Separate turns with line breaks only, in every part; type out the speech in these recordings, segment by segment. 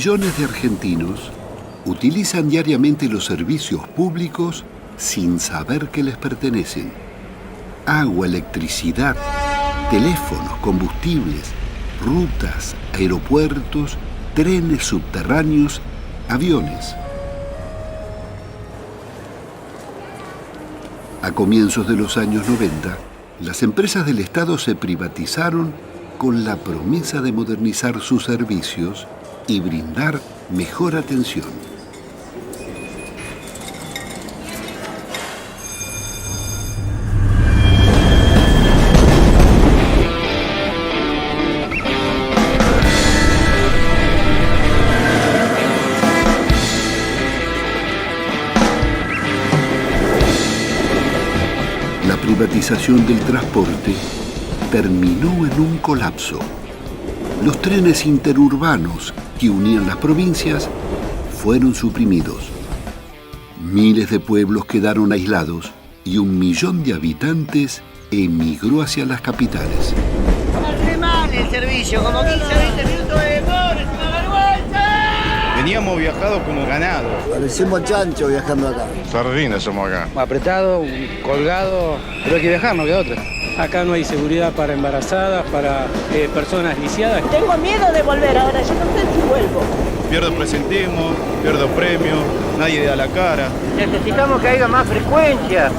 Millones de argentinos utilizan diariamente los servicios públicos sin saber que les pertenecen. Agua, electricidad, teléfonos, combustibles, rutas, aeropuertos, trenes subterráneos, aviones. A comienzos de los años 90, las empresas del Estado se privatizaron con la promesa de modernizar sus servicios y brindar mejor atención. La privatización del transporte terminó en un colapso. Los trenes interurbanos que unían las provincias fueron suprimidos. Miles de pueblos quedaron aislados y 1 millón de habitantes emigró hacia las capitales.
Hace mal el servicio, como 15 o 20 minutos de demora, es una vergüenza.
Veníamos viajados como ganado.
Parecemos chancho viajando acá.
Sardinas somos acá.
Apretado, colgado, pero hay que viajar, no queda otra.
Acá no hay seguridad para embarazadas, para personas lisiadas.
Tengo miedo de volver ahora, yo no sé si vuelvo.
Pierdo presentismo, pierdo premio, nadie da la cara.
Necesitamos que haya más frecuencia.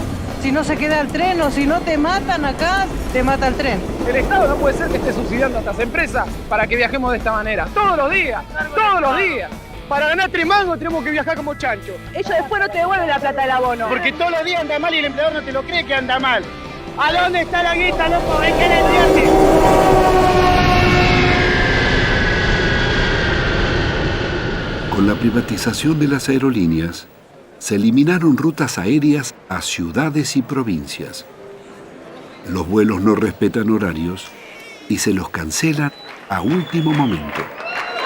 Si no se queda el tren o si no te matan acá, te mata el tren.
El Estado no puede ser que esté subsidiando a estas empresas para que viajemos de esta manera. Todos los días, todos los días. Para ganar 3 mangos tenemos que viajar como chancho.
Ellos después no te devuelven la plata del abono.
Porque todos los días anda mal y el empleador no te lo cree que anda mal. ¿A dónde está la guita, loco? ¿En qué le entiendes?
Con la privatización de las aerolíneas, se eliminaron rutas aéreas a ciudades y provincias. Los vuelos no respetan horarios y se los cancelan a último momento.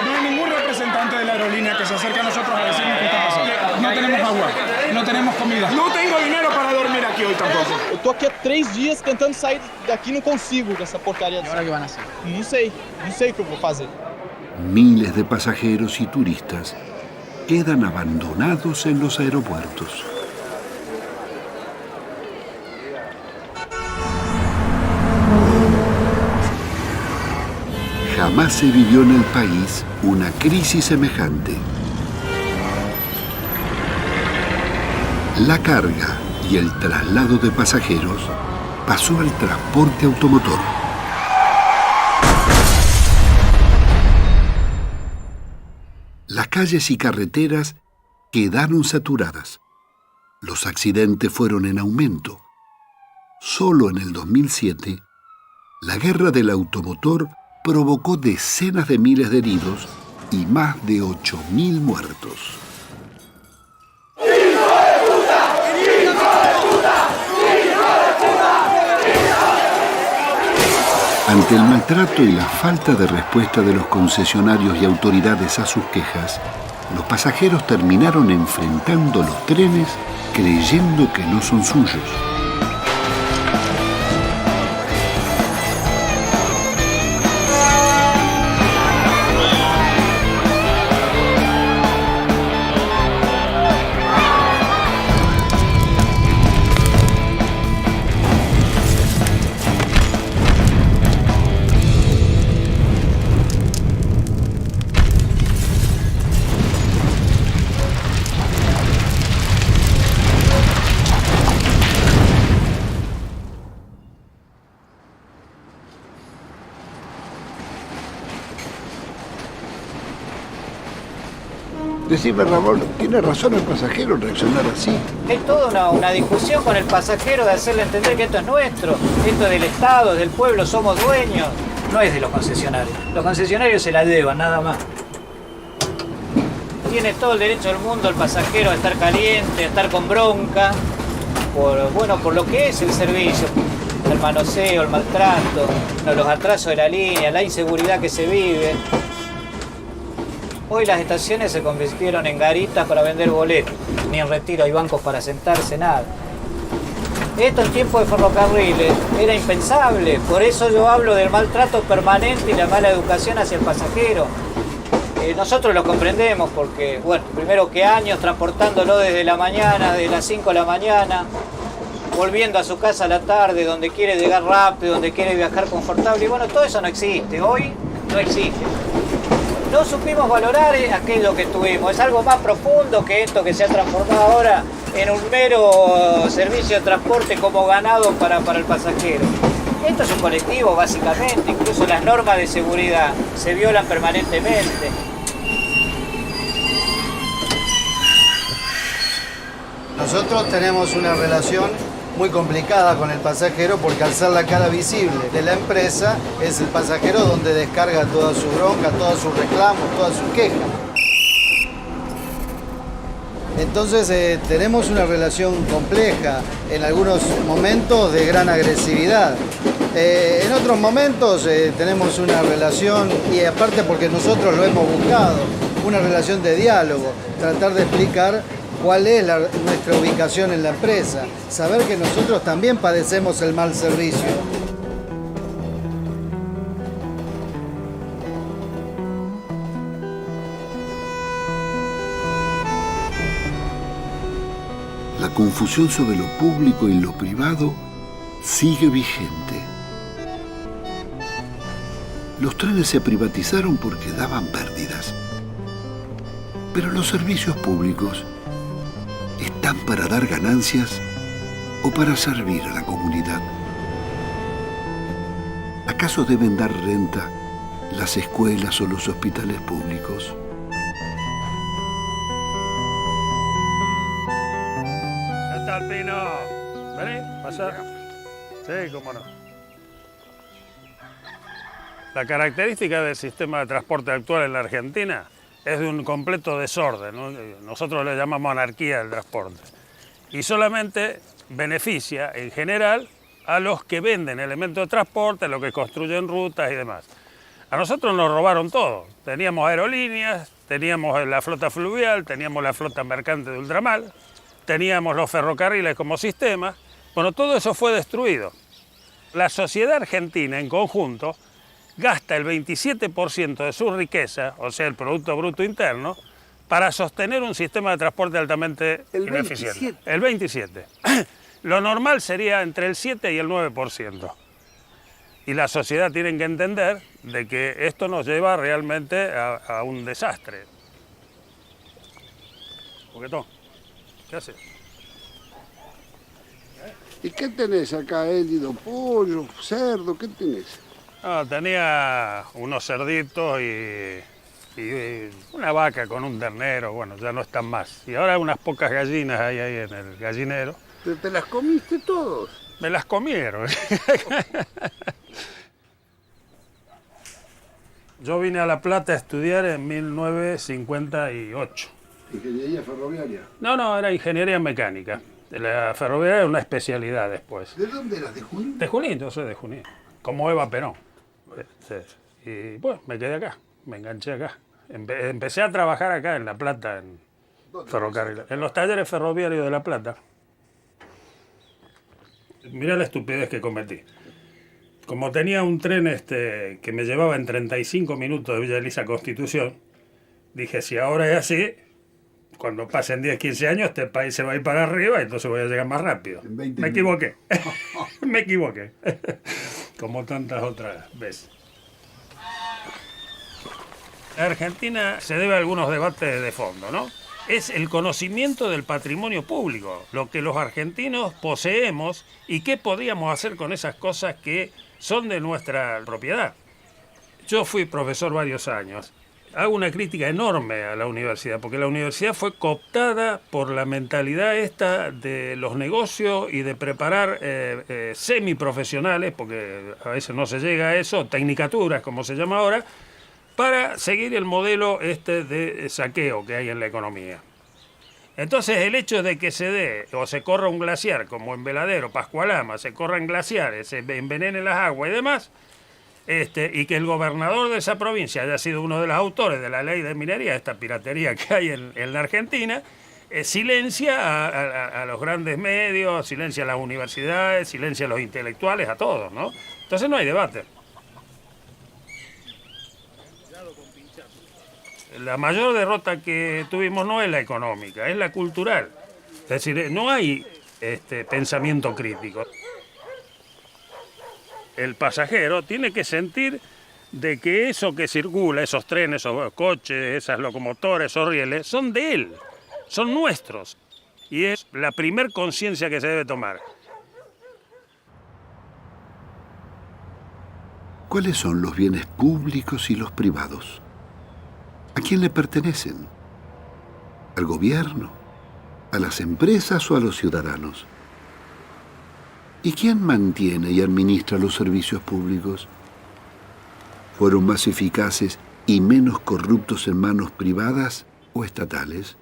No hay ningún representante de la aerolínea que se acerque a nosotros a decirnos qué está pasando. No tenemos agua, no tenemos comida. No tengo dinero para dormir aquí hoy tampoco.
Eu tô aqui há 3 dias tentando sair daqui e não consigo com essa porcaria.
¿Y ahora qué van a hacer?
Não sei o que eu vou fazer.
Miles de pasajeros y turistas quedan abandonados en los aeropuertos. Jamás se vivió en el país una crisis semejante. La carga y el traslado de pasajeros pasó al transporte automotor. Las calles y carreteras quedaron saturadas. Los accidentes fueron en aumento. Solo en el 2007, la guerra del automotor provocó decenas de miles de heridos y más de 8.000 muertos. Ante el maltrato y la falta de respuesta de los concesionarios y autoridades a sus quejas, los pasajeros terminaron enfrentando los trenes creyendo que no son suyos.
Decime, Ramón, ¿tiene razón el pasajero en reaccionar así?
Es toda una discusión con el pasajero de hacerle entender que esto es nuestro, esto es del Estado, es del pueblo, somos dueños. No es de los concesionarios. Los concesionarios se la llevan, nada más. Tiene todo el derecho del mundo el pasajero a estar caliente, a estar con bronca, por lo que es el servicio, el manoseo, el maltrato, los atrasos de la línea, la inseguridad que se vive. Hoy las estaciones se convirtieron en garitas para vender boletos, ni en Retiro hay bancos para sentarse, nada. Esto en tiempos de ferrocarriles era impensable, por eso yo hablo del maltrato permanente y la mala educación hacia el pasajero. Nosotros lo comprendemos porque, bueno, primero que años transportándolo desde la mañana, de las 5 de la mañana, volviendo a su casa a la tarde, donde quiere llegar rápido, donde quiere viajar confortable. Y bueno, todo eso no existe, hoy no existe. No supimos valorar aquello que tuvimos, es algo más profundo que esto que se ha transformado ahora en un mero servicio de transporte como ganado para el pasajero. Esto es un colectivo, básicamente, incluso las normas de seguridad se violan permanentemente.
Nosotros tenemos una relación muy complicada con el pasajero porque al ser la cara visible de la empresa es el pasajero donde descarga toda su bronca, todos sus reclamos, todas sus quejas. Entonces tenemos una relación compleja, en algunos momentos de gran agresividad. En otros momentos tenemos una relación, y aparte porque nosotros lo hemos buscado, una relación de diálogo, tratar de explicar cuál es nuestra ubicación en la empresa, saber que nosotros también padecemos el mal servicio.
La confusión sobre lo público y lo privado sigue vigente. Los trenes se privatizaron porque daban pérdidas. Pero los servicios públicos están para dar ganancias o para servir a la comunidad. ¿Acaso deben dar renta las escuelas o los hospitales públicos?
¿Qué tal, Pino? Vení, pasa. Sí, cómo no. La característica del sistema de transporte actual en la Argentina es de un completo desorden, ¿no? Nosotros le llamamos anarquía del transporte. Y solamente beneficia, en general, a los que venden elementos de transporte, a los que construyen rutas y demás. A nosotros nos robaron todo. Teníamos aerolíneas, teníamos la flota fluvial, teníamos la flota mercante de ultramar, teníamos los ferrocarriles como sistema. Bueno, todo eso fue destruido. La sociedad argentina en conjunto gasta el 27% de su riqueza, o sea, el Producto Bruto Interno, para sostener un sistema de transporte altamente ineficiente. El 27%. Lo normal sería entre el 7 y el 9%. Y la sociedad tiene que entender de que esto nos lleva realmente a un desastre. Boquetón, ¿qué haces?
¿Y qué tenés acá, Elido? ¿Pollo, cerdo? ¿Qué tenés?
No, tenía unos cerditos y una vaca con un ternero, bueno, ya no están más. Y ahora unas pocas gallinas hay ahí en el gallinero.
¿Pero te las comiste todos?
Me las comieron. Yo vine a La Plata a estudiar en 1958.
¿Ingeniería ferroviaria?
No, era ingeniería mecánica. La ferroviaria era una especialidad después.
¿De dónde eras? ¿De Junín?
De Junín, yo soy de Junín. Como Eva Perón. Y pues me quedé acá, me enganché acá. Empecé a trabajar acá en La Plata, en ferrocarril, en los talleres ferroviarios de La Plata. Mirá la estupidez que cometí. Como tenía un tren que me llevaba en 35 minutos de Villa Elisa Constitución, dije, si ahora es así, cuando pasen 10, 15 años, este país se va a ir para arriba y entonces voy a llegar más rápido. Me equivoqué. Me equivoqué. Como tantas otras veces. En Argentina se debe a algunos debates de fondo, ¿no? Es el conocimiento del patrimonio público, lo que los argentinos poseemos y qué podríamos hacer con esas cosas que son de nuestra propiedad. Yo fui profesor varios años. Hago una crítica enorme a la universidad, porque la universidad fue cooptada por la mentalidad esta de los negocios y de preparar semiprofesionales, porque a veces no se llega a eso, tecnicaturas como se llama ahora, para seguir el modelo de saqueo que hay en la economía. Entonces el hecho de que se dé o se corra un glaciar, como en Veladero, Pascualama, se corran glaciares, se envenenen las aguas y demás, y que el gobernador de esa provincia haya sido uno de los autores de la ley de minería, esta piratería que hay en la Argentina, silencia a los grandes medios, silencia a las universidades, silencia a los intelectuales, a todos, ¿no? Entonces no hay debate. La mayor derrota que tuvimos no es la económica, es la cultural. Es decir, no hay pensamiento crítico. El pasajero tiene que sentir de que eso que circula, esos trenes, esos coches, esas locomotoras, esos rieles, son de él, son nuestros. Y es la primer conciencia que se debe tomar.
¿Cuáles son los bienes públicos y los privados? ¿A quién le pertenecen? ¿Al gobierno? ¿A las empresas o a los ciudadanos? ¿Y quién mantiene y administra los servicios públicos? ¿Fueron más eficaces y menos corruptos en manos privadas o estatales?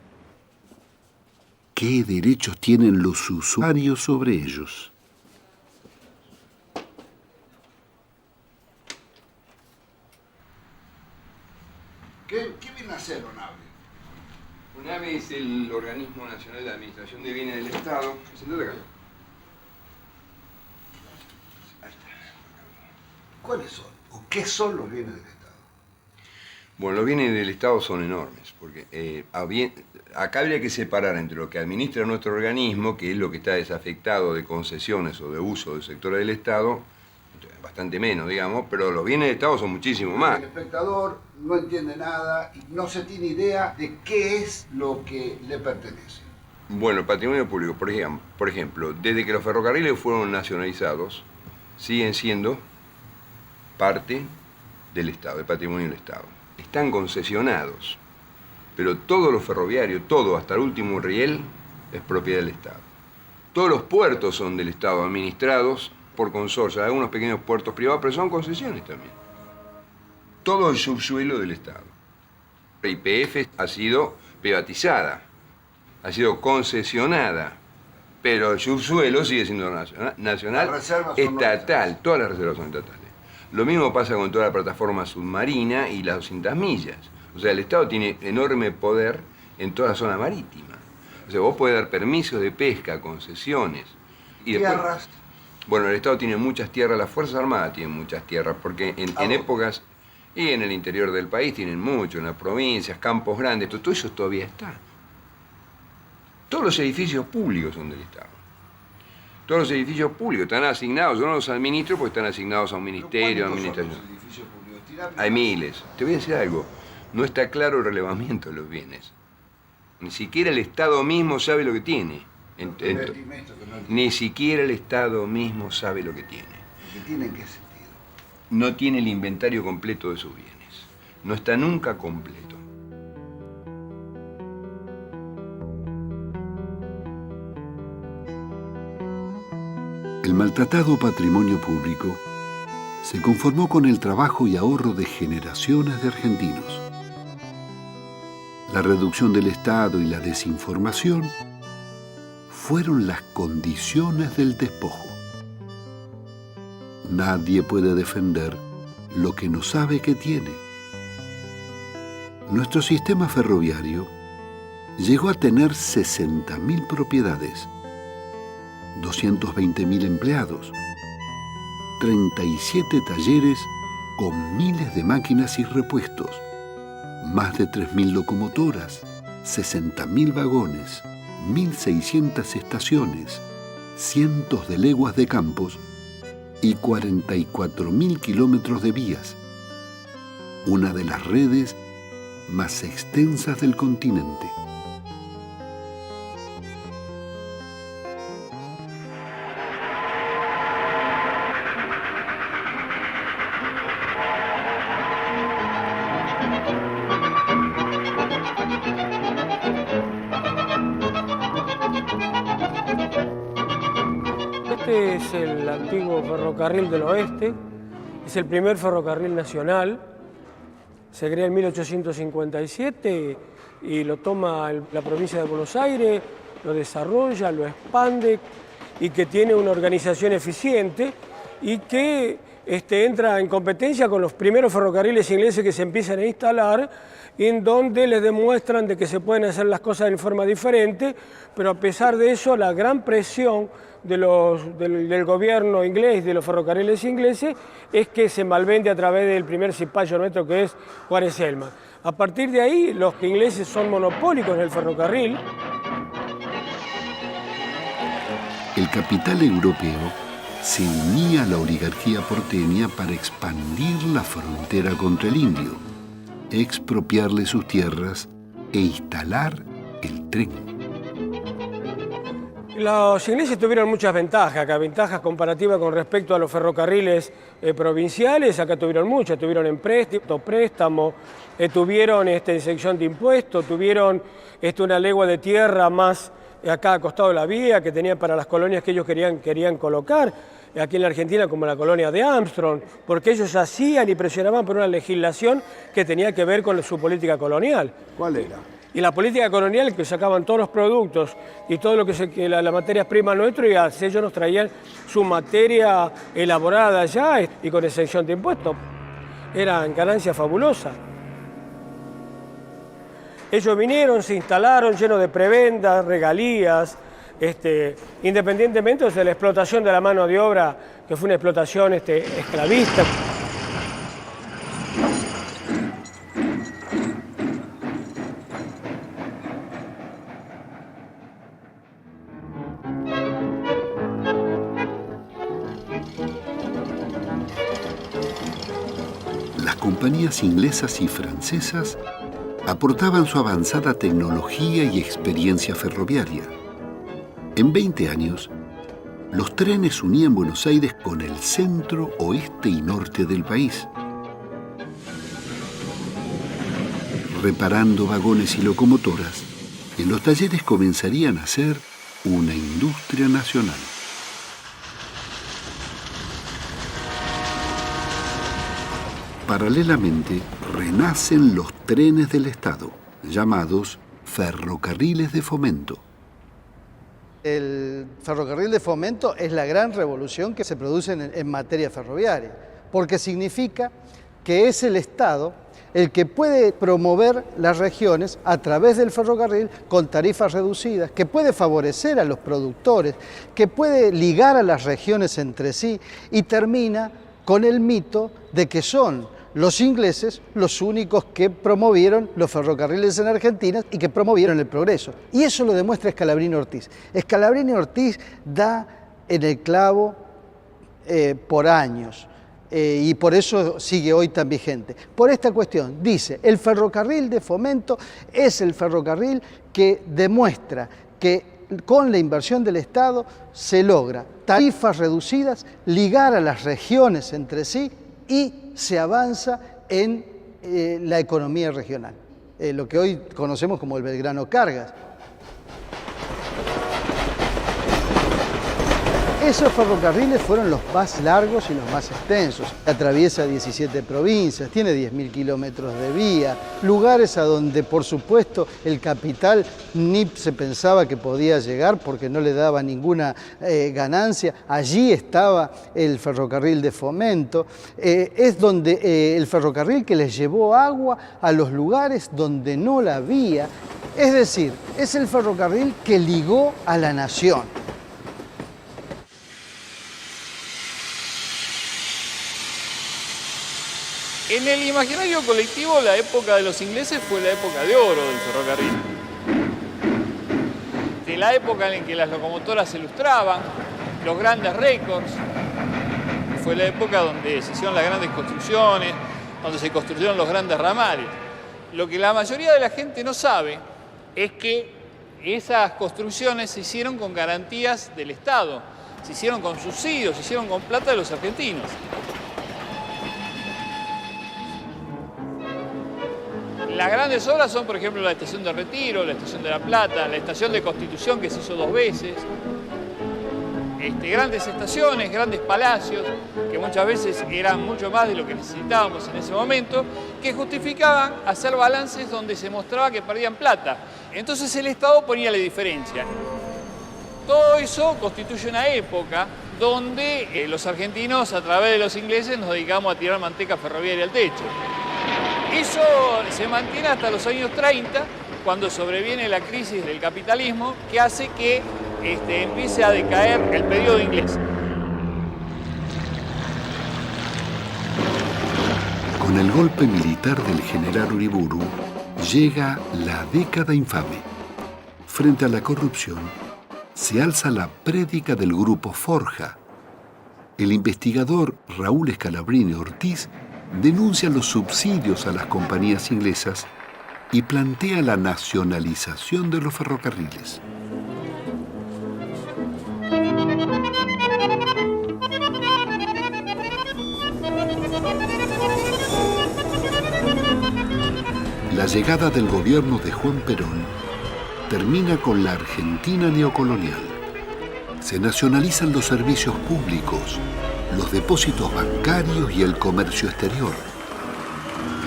¿Qué derechos tienen los usuarios sobre ellos?
¿Qué viene a hacer ONAVE?
ONAVE es el Organismo Nacional de Administración de Bienes del Estado. Sentate acá.
¿Cuáles son? ¿O qué son los bienes del Estado?
Bueno, los bienes del Estado son enormes, porque acá habría que separar entre lo que administra nuestro organismo, que es lo que está desafectado de concesiones o de uso del sector del Estado, bastante menos, digamos, pero los bienes del Estado son muchísimo más.
El espectador no entiende nada y no se tiene idea de qué es lo que le pertenece.
Bueno, el patrimonio público, por ejemplo, desde que los ferrocarriles fueron nacionalizados, siguen siendo parte del Estado, del patrimonio del Estado. Están concesionados, pero todos los ferroviarios, todo, hasta el último riel, es propiedad del Estado. Todos los puertos son del Estado, administrados por consorcios, algunos pequeños puertos privados, pero son concesiones también. Todo el subsuelo del Estado. La YPF ha sido privatizada, ha sido concesionada, pero el subsuelo sigue siendo nacional, estatal, todas las reservas son estatales. Lo mismo pasa con toda la plataforma submarina y las 200 millas. O sea, el Estado tiene enorme poder en toda la zona marítima. O sea, vos podés dar permisos de pesca, concesiones. Y después, tierras. Bueno, el Estado tiene muchas tierras, las Fuerzas Armadas tienen muchas tierras, porque en épocas, y en el interior del país tienen mucho, en las provincias, campos grandes, todo eso todavía está. Todos los edificios públicos son del Estado. Todos los edificios públicos están asignados, yo no los administro porque están asignados a un ministerio, a administración. Hay miles. Te voy a decir algo, no está claro el relevamiento de los bienes. Ni siquiera el Estado mismo sabe lo que tiene. Ni siquiera el Estado mismo sabe lo que tiene.
¿Qué tiene en qué sentido?
No tiene el inventario completo de sus bienes. No está nunca completo.
El maltratado patrimonio público se conformó con el trabajo y ahorro de generaciones de argentinos. La reducción del Estado y la desinformación fueron las condiciones del despojo. Nadie puede defender lo que no sabe que tiene. Nuestro sistema ferroviario llegó a tener 60.000 propiedades, 220.000 empleados, 37 talleres con miles de máquinas y repuestos, más de 3.000 locomotoras, 60.000 vagones, 1.600 estaciones, cientos de leguas de campos y 44.000 kilómetros de vías, una de las redes más extensas del continente.
Este es el antiguo ferrocarril del oeste, es el primer ferrocarril nacional, se crea en 1857 y lo toma la provincia de Buenos Aires, lo desarrolla, lo expande y que tiene una organización eficiente y que entra en competencia con los primeros ferrocarriles ingleses que se empiezan a instalar, en donde les demuestran de que se pueden hacer las cosas de forma diferente, pero a pesar de eso la gran presión del gobierno inglés, de los ferrocarriles ingleses, es que se malvende a través del primer cipayo nuestro, que es Juárez Celman. A partir de ahí, los ingleses son monopólicos en el ferrocarril.
El capital europeo se unía a la oligarquía porteña para expandir la frontera contra el indio, expropiarle sus tierras e instalar el tren.
Los ingleses tuvieron muchas ventajas, acá ventajas comparativas con respecto a los ferrocarriles provinciales, acá tuvieron muchas, tuvieron préstamo, tuvieron exención de impuestos, tuvieron una legua de tierra más a cada costado de la vía que tenían para las colonias que ellos querían colocar, aquí en la Argentina como la colonia de Armstrong, porque ellos hacían y presionaban por una legislación que tenía que ver con su política colonial.
¿Cuál era?
Y la política colonial, que sacaban todos los productos y todo lo que la materia prima nuestra, y ellos nos traían su materia elaborada allá y con exención de impuestos. Eran ganancias fabulosas. Ellos vinieron, se instalaron llenos de prebendas, regalías, independientemente de la explotación de la mano de obra, que fue una explotación esclavista.
Las compañías inglesas y francesas aportaban su avanzada tecnología y experiencia ferroviaria. En 20 años, los trenes unían Buenos Aires con el centro, oeste y norte del país. Reparando vagones y locomotoras, en los talleres comenzarían a ser una industria nacional. Paralelamente, renacen los trenes del Estado, llamados ferrocarriles de fomento.
El ferrocarril de fomento es la gran revolución que se produce en materia ferroviaria, porque significa que es el Estado el que puede promover las regiones a través del ferrocarril con tarifas reducidas, que puede favorecer a los productores, que puede ligar a las regiones entre sí y termina con el mito de que son los ingleses los únicos que promovieron los ferrocarriles en Argentina y que promovieron el progreso. Y eso lo demuestra Scalabrini Ortiz. Scalabrini Ortiz da en el clavo por años y por eso sigue hoy tan vigente. Por esta cuestión, dice, el ferrocarril de fomento es el ferrocarril que demuestra que con la inversión del Estado se logra tarifas reducidas, ligar a las regiones entre sí y se avanza en la economía regional, lo que hoy conocemos como el Belgrano Cargas. Esos ferrocarriles fueron los más largos y los más extensos. Atraviesa 17 provincias, tiene 10.000 kilómetros de vía, lugares a donde, por supuesto, el capital ni se pensaba que podía llegar porque no le daba ninguna ganancia. Allí estaba el ferrocarril de fomento. Es donde el ferrocarril que les llevó agua a los lugares donde no la había. Es decir, es el ferrocarril que ligó a la nación.
En el imaginario colectivo, la época de los ingleses fue la época de oro del ferrocarril. De la época en que las locomotoras se lustraban, los grandes récords, fue la época donde se hicieron las grandes construcciones, donde se construyeron los grandes ramales. Lo que la mayoría de la gente no sabe es que esas construcciones se hicieron con garantías del Estado, se hicieron con subsidios, se hicieron con plata de los argentinos. Las grandes obras son, por ejemplo, la estación de Retiro, la estación de La Plata, la estación de Constitución, que se hizo 2 veces. Grandes estaciones, grandes palacios, que muchas veces eran mucho más de lo que necesitábamos en ese momento, que justificaban hacer balances donde se mostraba que perdían plata. Entonces el Estado ponía la diferencia. Todo eso constituye una época donde los argentinos, a través de los ingleses, nos dedicamos a tirar manteca ferroviaria al techo. Eso se mantiene hasta los años 30, cuando sobreviene la crisis del capitalismo, que hace que empiece a decaer el periodo inglés.
Con el golpe militar del general Uriburu, llega la década infame. Frente a la corrupción, se alza la prédica del grupo Forja. El investigador Raúl Scalabrini Ortiz denuncia los subsidios a las compañías inglesas y plantea la nacionalización de los ferrocarriles. La llegada del gobierno de Juan Perón termina con la Argentina neocolonial. Se nacionalizan los servicios públicos, los depósitos bancarios y el comercio exterior.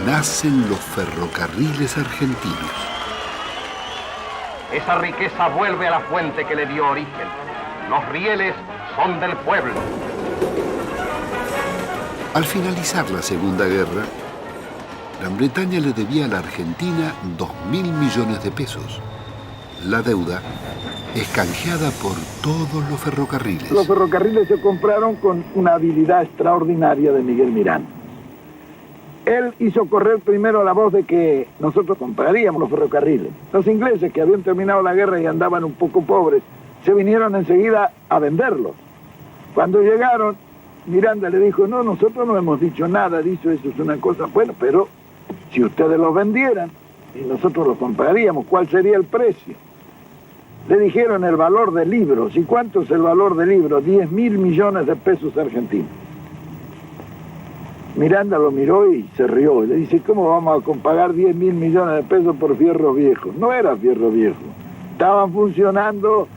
Nacen los ferrocarriles argentinos.
Esa riqueza vuelve a la fuente que le dio origen. Los rieles son del pueblo.
Al finalizar la Segunda Guerra, Gran Bretaña le debía a la Argentina 2.000 millones de pesos. La deuda es canjeada por todos los ferrocarriles.
Los ferrocarriles se compraron con una habilidad extraordinaria de Miguel Miranda. Él hizo correr primero la voz de que nosotros compraríamos los ferrocarriles. Los ingleses, que habían terminado la guerra y andaban un poco pobres, se vinieron enseguida a venderlos. Cuando llegaron, Miranda le dijo, no, nosotros no hemos dicho nada, dicho eso es una cosa, bueno, pero si ustedes los vendieran y nosotros los compraríamos, ¿cuál sería el precio? Le dijeron el valor de libros. ¿Y cuánto es el valor de libros? 10.000 millones de pesos argentinos. Miranda lo miró y se rió. Le dice, ¿cómo vamos a pagar 10.000 millones de pesos por fierro viejo? No era fierro viejo. Estaban funcionando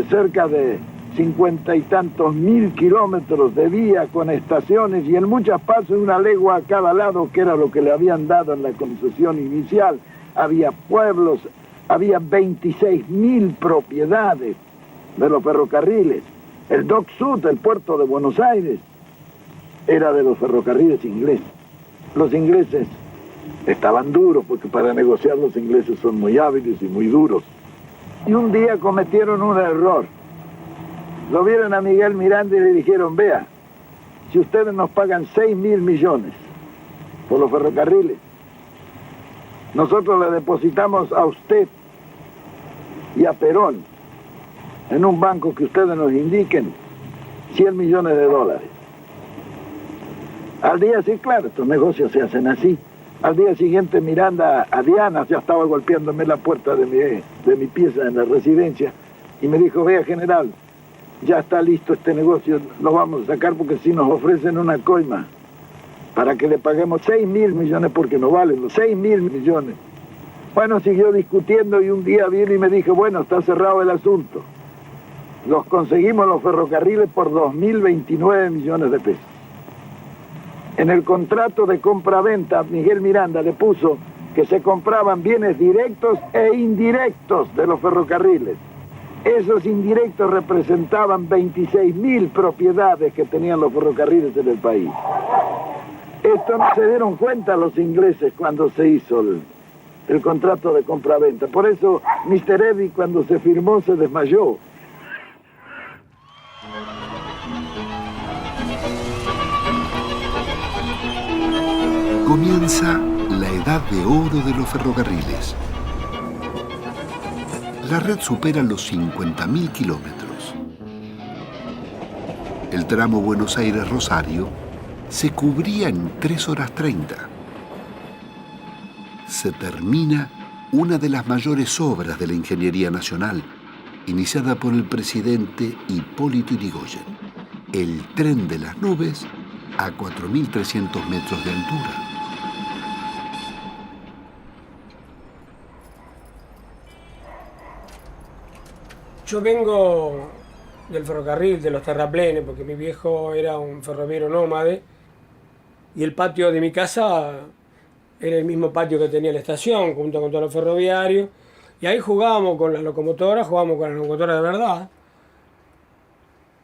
cerca de 50 y tantos mil kilómetros de vía con estaciones y en muchas partes una legua a cada lado, que era lo que le habían dado en la concesión inicial. Había pueblos, había 26.000 propiedades de los ferrocarriles. El Dock Sud, el puerto de Buenos Aires, era de los ferrocarriles ingleses. Los ingleses estaban duros, porque para negociar los ingleses son muy hábiles y muy duros. Y un día cometieron un error. Lo vieron a Miguel Miranda y le dijeron, vea, si ustedes nos pagan 6.000 millones por los ferrocarriles, nosotros le depositamos a usted y a Perón en un banco que ustedes nos indiquen 100 millones de dólares. Al día siguiente, claro, estos negocios se hacen así. Al día siguiente Miranda a Diana ya estaba golpeándome la puerta de mi pieza en la residencia y me dijo, vea general, ya está listo este negocio, lo vamos a sacar porque si nos ofrecen una coima para que le paguemos 6.000 millones porque no valen los 6.000 millones. Bueno, siguió discutiendo y un día vino y me dijo, bueno, está cerrado el asunto. Los conseguimos los ferrocarriles por 2.029 millones de pesos. En el contrato de compra-venta, Miguel Miranda le puso que se compraban bienes directos e indirectos de los ferrocarriles. Esos indirectos representaban 26.000 propiedades que tenían los ferrocarriles en el país. Esto no se dieron cuenta los ingleses cuando se hizo el contrato de compra-venta. Por eso Mr. Eddy, cuando se firmó, se desmayó.
Comienza la edad de oro de los ferrocarriles. La red supera los 50.000 kilómetros. El tramo Buenos Aires-Rosario se cubría en 3 horas 30. Se termina una de las mayores obras de la ingeniería nacional, iniciada por el presidente Hipólito Yrigoyen, el tren de las nubes a 4.300 metros de altura.
Yo vengo del ferrocarril, de los terraplenes, porque mi viejo era un ferroviario nómade y el patio de mi casa era el mismo patio que tenía la estación, junto con todos los ferroviarios, y ahí jugábamos con las locomotoras de verdad.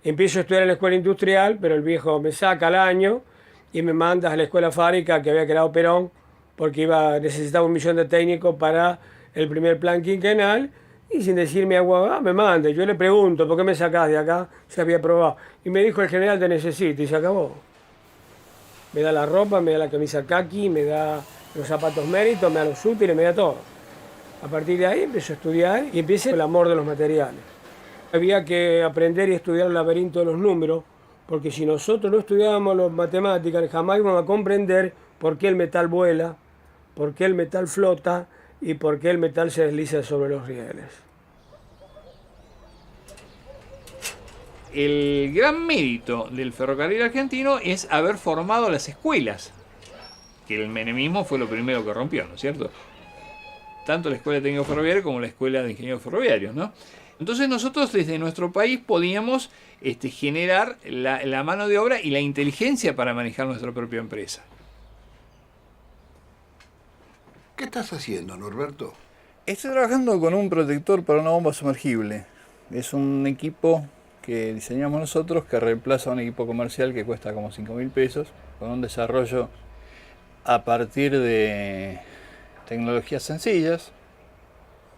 Empiezo a estudiar en la escuela industrial, pero el viejo me saca al año y me manda a la escuela fábrica que había creado Perón, porque necesitaba 1 millón de técnicos para el primer plan quinquenal. Y sin decirme agua, me mande. Yo le pregunto, ¿por qué me sacás de acá? Se había probado. Y me dijo, el general te necesita, y se acabó. Me da la ropa, me da la camisa kaki, me da los zapatos méritos, me da los útiles, me da todo. A partir de ahí empiezo a estudiar y empieza el amor de los materiales. Había que aprender y estudiar el laberinto de los números, porque si nosotros no estudiábamos las matemáticas, jamás íbamos a comprender por qué el metal vuela, por qué el metal flota y por qué el metal se desliza sobre los rieles.
El gran mérito del ferrocarril argentino es haber formado las escuelas, que el menemismo fue lo primero que rompió, ¿no es cierto? Tanto la Escuela de Técnicos Ferroviarios como la Escuela de Ingenieros Ferroviarios, ¿no? Entonces nosotros desde nuestro país podíamos generar la mano de obra y la inteligencia para manejar nuestra propia empresa.
¿Qué estás haciendo, Norberto?
Estoy trabajando con un protector para una bomba sumergible. Es un equipo que diseñamos nosotros que reemplaza a un equipo comercial que cuesta como 5.000 pesos, con un desarrollo a partir de tecnologías sencillas.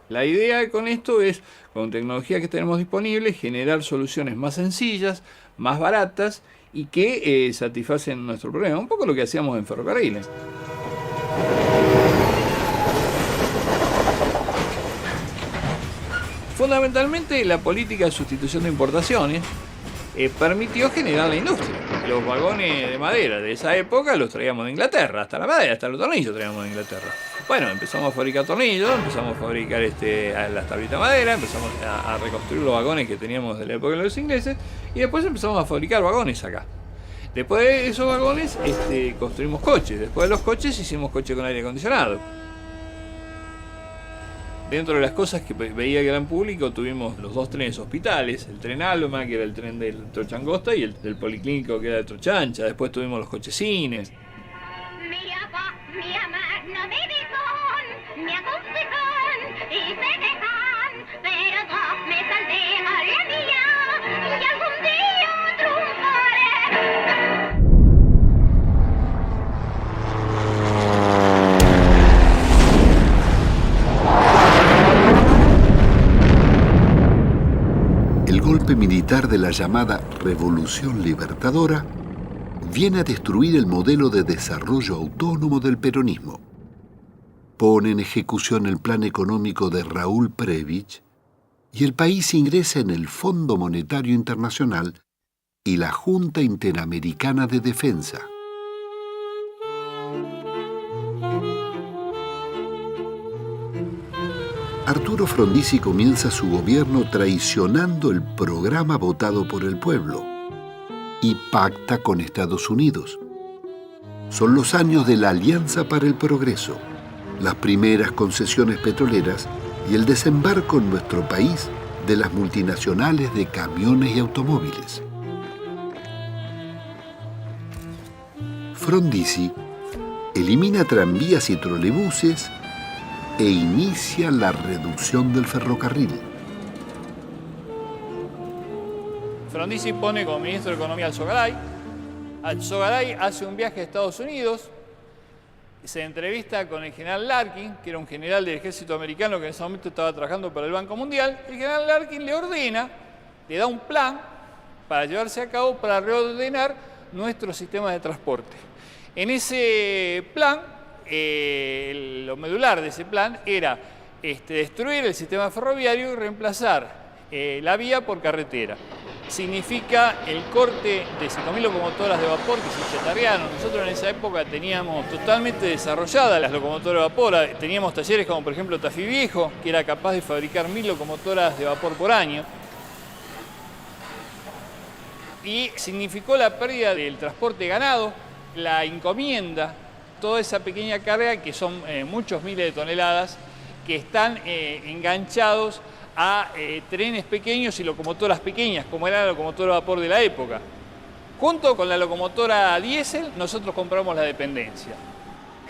La idea con esto es, con tecnología que tenemos disponible, generar soluciones más sencillas, más baratas y que satisfacen nuestro problema. Un poco lo que hacíamos en ferrocarriles. Fundamentalmente, la política de sustitución de importaciones permitió generar la industria. Los vagones de madera de esa época los traíamos de Inglaterra, hasta la madera, hasta los tornillos traíamos de Inglaterra. Bueno, empezamos a fabricar tornillos, empezamos a fabricar las tablitas de madera, empezamos a reconstruir los vagones que teníamos de la época de los ingleses y después empezamos a fabricar vagones acá. Después de esos vagones construimos coches, después de los coches hicimos coches con aire acondicionado. Dentro de las cosas que veía el gran público tuvimos los dos trenes hospitales, el tren Alma, que era el tren del Trochangosta, y el del Policlínico, que era de Trochancha. Después tuvimos los coches cines.
Mi papá, mi mamá no me dejan, me aconsejan y me dejan, pero no me saldré a la mía y algún día triunfaré.
El golpe militar de la llamada Revolución Libertadora viene a destruir el modelo de desarrollo autónomo del peronismo. Pone en ejecución el plan económico de Raúl Prebisch y el país ingresa en el Fondo Monetario Internacional y la Junta Interamericana de Defensa. Arturo Frondizi comienza su gobierno traicionando el programa votado por el pueblo y pacta con Estados Unidos. Son los años de la Alianza para el Progreso, las primeras concesiones petroleras y el desembarco en nuestro país de las multinacionales de camiones y automóviles. Frondizi elimina tranvías y trolebuses e inicia la reducción del ferrocarril.
Frondizi pone como ministro de Economía al Sogaray. Alzogaray hace un viaje a Estados Unidos, se entrevista con el general Larkin, que era un general del ejército americano que en ese momento estaba trabajando para el Banco Mundial. El general Larkin le ordena, le da un plan para llevarse a cabo para reordenar nuestro sistema de transporte. En ese plan, lo medular de ese plan era destruir el sistema ferroviario y reemplazar la vía por carretera. Significa el corte de 5.000 locomotoras de vapor que se chatarrearon. Nosotros en esa época teníamos totalmente desarrolladas las locomotoras de vapor. Teníamos talleres como por ejemplo Tafí Viejo, que era capaz de fabricar 1.000 locomotoras de vapor por año. Y significó la pérdida del transporte de ganado, la encomienda, toda esa pequeña carga que son muchos miles de toneladas que están enganchados a trenes pequeños y locomotoras pequeñas, como era la locomotora de vapor de la época. Junto con la locomotora diésel, nosotros compramos la dependencia.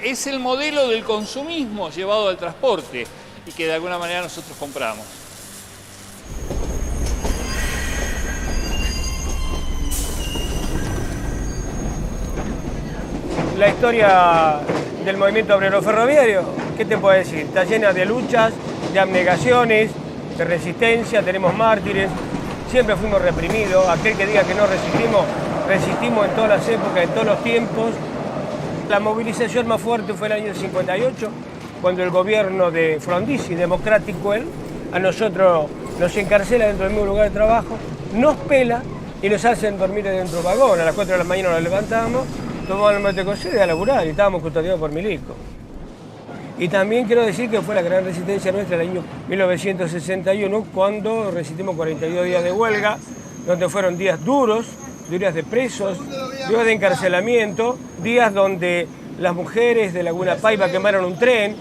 Es el modelo del consumismo llevado al transporte y que de alguna manera nosotros compramos.
La historia del movimiento obrero ferroviario, ¿qué te puedo decir? Está llena de luchas, de abnegaciones, de resistencia, tenemos mártires, siempre fuimos reprimidos. Aquel que diga que no resistimos resistimos en todas las épocas, en todos los tiempos. La movilización más fuerte fue el año 58, cuando el gobierno de Frondizi, democrático él, a nosotros nos encarcela dentro del mismo lugar de trabajo, nos pela y nos hacen dormir dentro del vagón. A las 4 de la mañana nos levantamos, tomamos el mate cocido y a laburar, y estábamos custodiados por milicos. Y también quiero decir que fue la gran resistencia nuestra el año 1961, cuando resistimos 42 días de huelga, donde fueron días duros, días de presos, días de encarcelamiento, días donde las mujeres de Laguna Paiva quemaron un tren.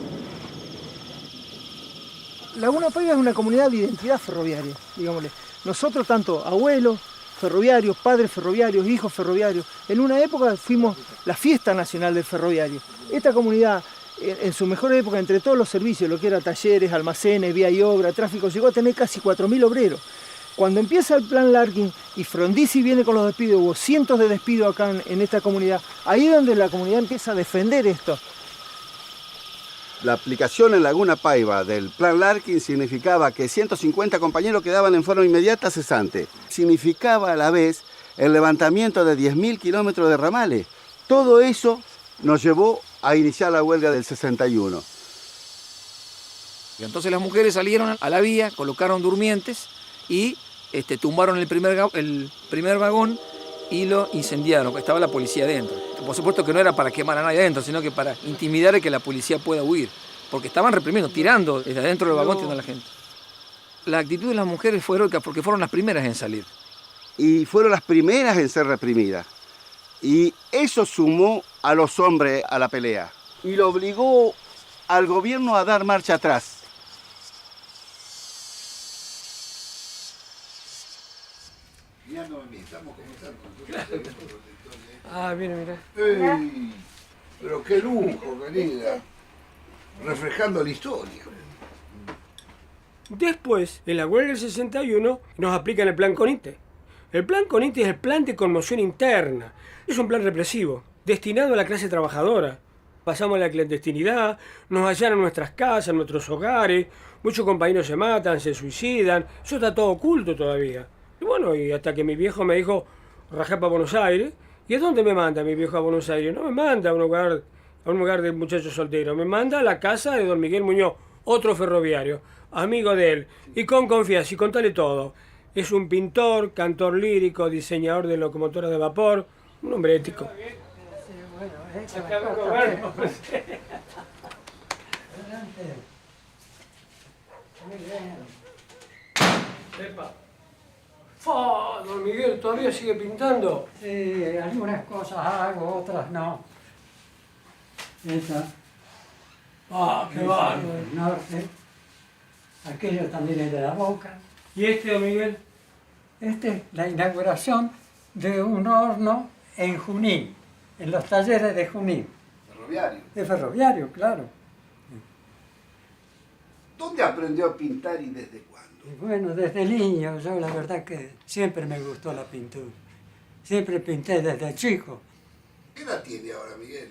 Laguna Paiva es una comunidad de identidad ferroviaria, digámosle. Nosotros, tanto abuelos ferroviarios, padres ferroviarios, hijos ferroviarios, en una época fuimos la fiesta nacional del ferroviario. Esta comunidad, en su mejor época, entre todos los servicios, lo que era talleres, almacenes, vía y obra, tráfico, llegó a tener casi 4.000 obreros. Cuando empieza el plan Larkin y Frondizi viene con los despidos, hubo cientos de despidos acá en esta comunidad, ahí es donde la comunidad empieza a defender esto.
La aplicación en Laguna Paiva del plan Larkin significaba que 150 compañeros quedaban en forma inmediata cesante. Significaba a la vez el levantamiento de 10.000 kilómetros de ramales. Todo eso nos llevó a iniciar la huelga del 61.
Y entonces las mujeres salieron a la vía, colocaron durmientes y tumbaron el primer vagón y lo incendiaron. Estaba la policía adentro. Por supuesto que no era para quemar a nadie adentro, sino que para intimidar a que la policía pueda huir. Porque estaban reprimiendo, tirando desde adentro del vagón, tirando a la gente. La actitud de las mujeres fue heroica porque fueron las primeras en salir.
Y fueron las primeras en ser reprimidas. Y eso sumó a los hombres a la pelea. Y lo obligó al gobierno a dar marcha atrás.
Ah, mira.
¡Ey! Pero qué lujo, querida. Reflejando la historia.
Después, en la huelga del 61, nos aplican el plan Conite. El plan Conite es el plan de conmoción interna. Es un plan represivo, destinado a la clase trabajadora. Pasamos a la clandestinidad, nos allanan en nuestras casas, en nuestros hogares, muchos compañeros se matan, se suicidan, eso está todo oculto todavía. Y bueno, y hasta que mi viejo me dijo, rajá para Buenos Aires. ¿Y a dónde me manda mi viejo a Buenos Aires? No me manda a un lugar de muchachos solteros, me manda a la casa de don Miguel Muñoz, otro ferroviario, amigo de él, y con confianza, y contale todo. Es un pintor, cantor lírico, diseñador de locomotoras de vapor, un hombre ético. Don Miguel, ¿todavía sigue pintando?
Sí, algunas cosas hago, otras no. Esa.
Qué bárbaro.
El norte. Aquello también es de la Boca.
¿Y este, don Miguel?
Este es la inauguración de un horno en Junín, en los talleres de Junín.
Ferroviario.
De ferroviario, claro.
¿Dónde aprendió a pintar y desde cuándo?
Y bueno, desde niño, yo la verdad que siempre me gustó la pintura. Siempre pinté desde chico.
¿Qué edad tiene ahora, Miguel?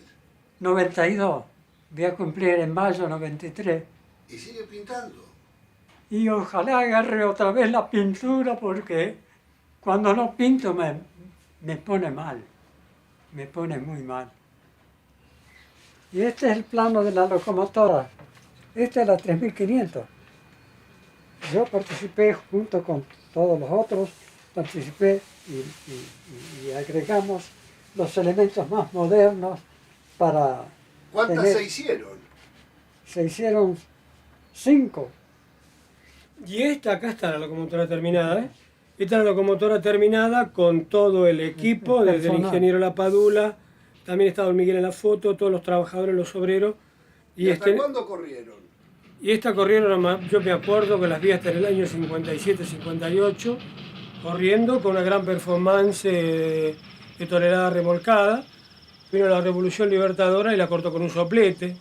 92. Voy a cumplir en mayo 93.
¿Y sigue pintando?
Y ojalá agarre otra vez la pintura porque cuando no pinto me pone mal. Me pone muy mal. Y este es el plano de la locomotora. Esta es la 3500. Yo participé junto con todos los otros, participé y agregamos los elementos más modernos para...
¿Cuántas se hicieron?
Se hicieron 5.
Y acá está la locomotora terminada, ¿eh? Esta es la locomotora terminada con todo el equipo, desde el ingeniero Lapadula, también está don Miguel en la foto, todos los trabajadores, los obreros.
¿Y hasta cuándo corrieron?
Y esta corrieron, yo me acuerdo que las vi hasta en el año 57-58, corriendo con una gran performance de tonelada remolcada. Vino la Revolución Libertadora y la cortó con un soplete.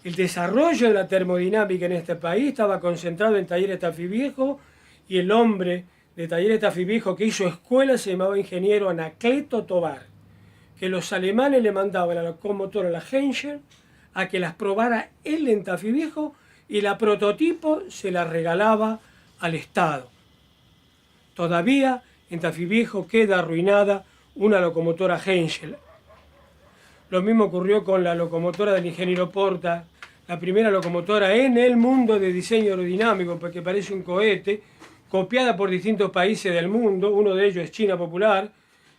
El desarrollo de la termodinámica en este país estaba concentrado en Talleres Tafí Viejo y el hombre de Talleres Tafí Viejo que hizo escuela se llamaba ingeniero Anacleto Tobar, que los alemanes le mandaban la locomotora, la Henscher, a que las probara él en Tafí Viejo y la prototipo se la regalaba al Estado. Todavía en Tafí Viejo queda arruinada una locomotora Henschel. Lo mismo ocurrió con la locomotora del ingeniero Porta, la primera locomotora en el mundo de diseño aerodinámico, porque parece un cohete, copiada por distintos países del mundo, uno de ellos es China Popular,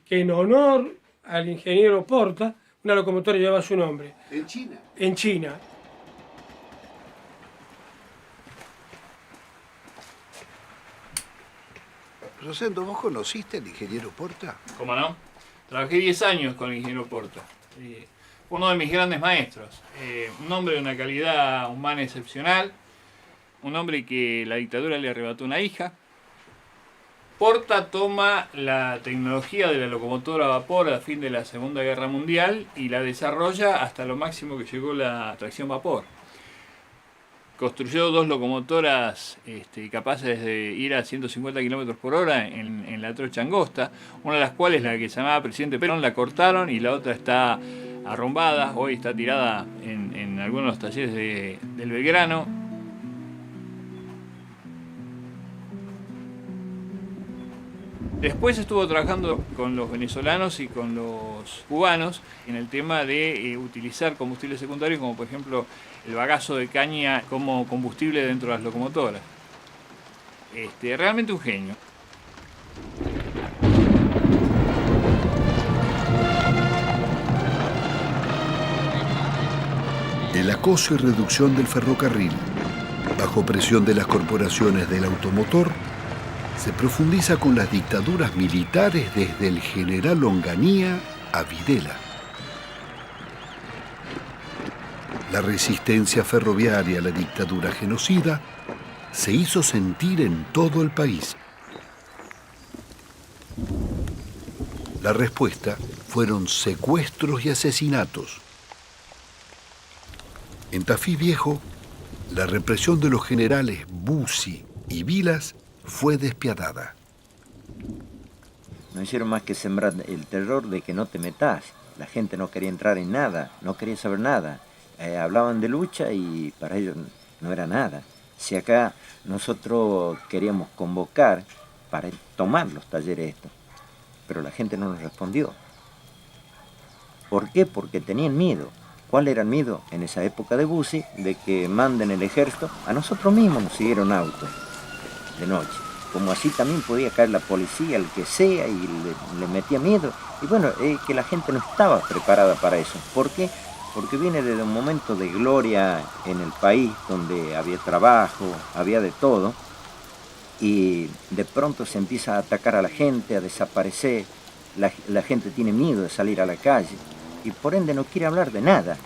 que en honor al ingeniero Porta, una locomotora lleva su nombre.
¿En China?
En China.
Rosendo, ¿vos conociste al ingeniero Porta?
¿Cómo no? Trabajé 10 años con el ingeniero Porta. Fue uno de mis grandes maestros. Un hombre de una calidad humana excepcional. Un hombre que la dictadura le arrebató una hija. Porta toma la tecnología de la locomotora a vapor a fin de la Segunda Guerra Mundial y la desarrolla hasta lo máximo que llegó la tracción vapor. Construyó 2 locomotoras capaces de ir a 150 km por hora en la trocha angosta, una de las cuales, la que se llamaba Presidente Perón, la cortaron y la otra está arrumbada, hoy está tirada en algunos talleres del Belgrano. Después estuvo trabajando con los venezolanos y con los cubanos en el tema de utilizar combustibles secundarios, como por ejemplo el bagazo de caña como combustible dentro de las locomotoras. Realmente un genio.
El acoso y reducción del ferrocarril, bajo presión de las corporaciones del automotor, se profundiza con las dictaduras militares desde el general Onganía a Videla. La resistencia ferroviaria a la dictadura genocida se hizo sentir en todo el país. La respuesta fueron secuestros y asesinatos. En Tafí Viejo, la represión de los generales Bussi y Vilas fue despiadada.
No hicieron más que sembrar el terror de que no te metas. La gente no quería entrar en nada, no quería saber nada. Hablaban de lucha y para ellos no era nada. Si acá nosotros queríamos convocar para tomar los talleres estos, pero la gente no nos respondió. ¿Por qué? Porque tenían miedo. ¿Cuál era el miedo en esa época de Bussi? De que manden el ejército. A nosotros mismos nos siguieron autos de noche. Como así también podía caer la policía, el que sea, y le metía miedo. Y bueno, que la gente no estaba preparada para eso. ¿Por qué? Porque viene desde un momento de gloria en el país, donde había trabajo, había de todo, y de pronto se empieza a atacar a la gente, a desaparecer, la gente tiene miedo de salir a la calle, y por ende no quiere hablar de nada.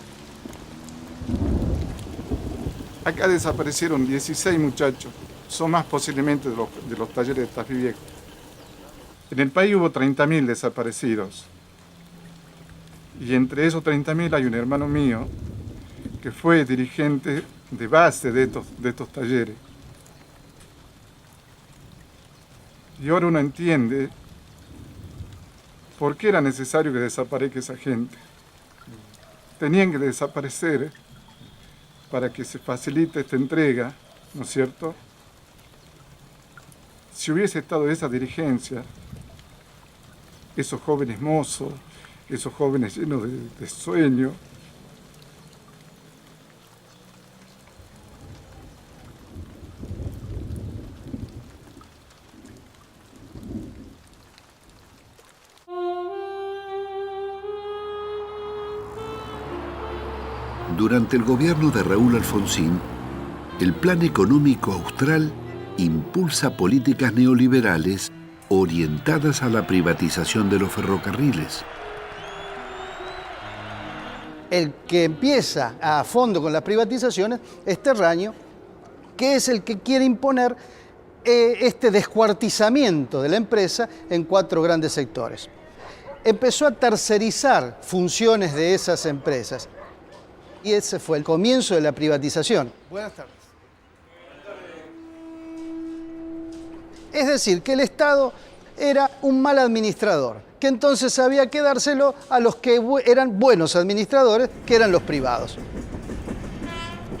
Acá desaparecieron 16 muchachos, son más posiblemente de los talleres de Tafí Viejo. En el país hubo 30.000 desaparecidos. Y entre esos 30.000 hay un hermano mío que fue dirigente de base de estos talleres. Y ahora uno entiende por qué era necesario que desaparezca esa gente. Tenían que desaparecer para que se facilite esta entrega, ¿no es cierto? Si hubiese estado esa dirigencia, esos jóvenes mozos, esos jóvenes llenos de sueño,
Durante el gobierno de Raúl Alfonsín, el Plan Económico Austral impulsa políticas neoliberales orientadas a la privatización de los ferrocarriles.
El que empieza a fondo con las privatizaciones es Terraño, que es el que quiere imponer este descuartizamiento de la empresa en 4 grandes sectores. Empezó a tercerizar funciones de esas empresas y ese fue el comienzo de la privatización.
Buenas tardes.
Es decir, que el Estado era un mal administrador, que entonces había que dárselo a los que eran buenos administradores, que eran los privados.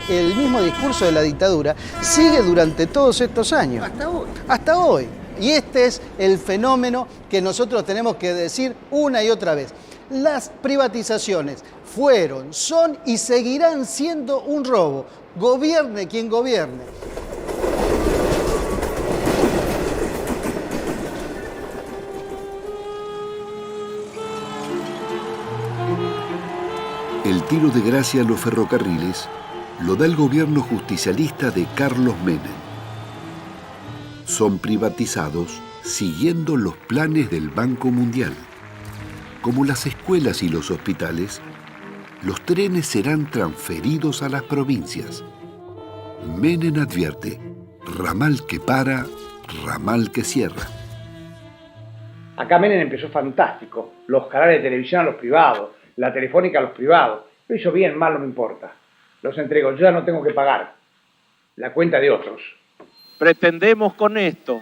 el mismo discurso de la dictadura sigue durante todos estos años.
Hasta hoy.
Hasta hoy. Y este es el fenómeno que nosotros tenemos que decir una y otra vez. Las privatizaciones fueron, son y seguirán siendo un robo. Gobierne quien gobierne.
El tiro de gracia a los ferrocarriles lo da el gobierno justicialista de Carlos Menem. Son privatizados siguiendo los planes del Banco Mundial. Como las escuelas y los hospitales, los trenes serán transferidos a las provincias. Menem advierte: ramal que para, ramal que cierra.
Acá Menem empezó fantástico. Los canales de televisión a los privados, la telefónica a los privados. Lo hizo bien, mal no me importa. Los entrego, yo ya no tengo que pagar. La cuenta de otros.
Pretendemos con esto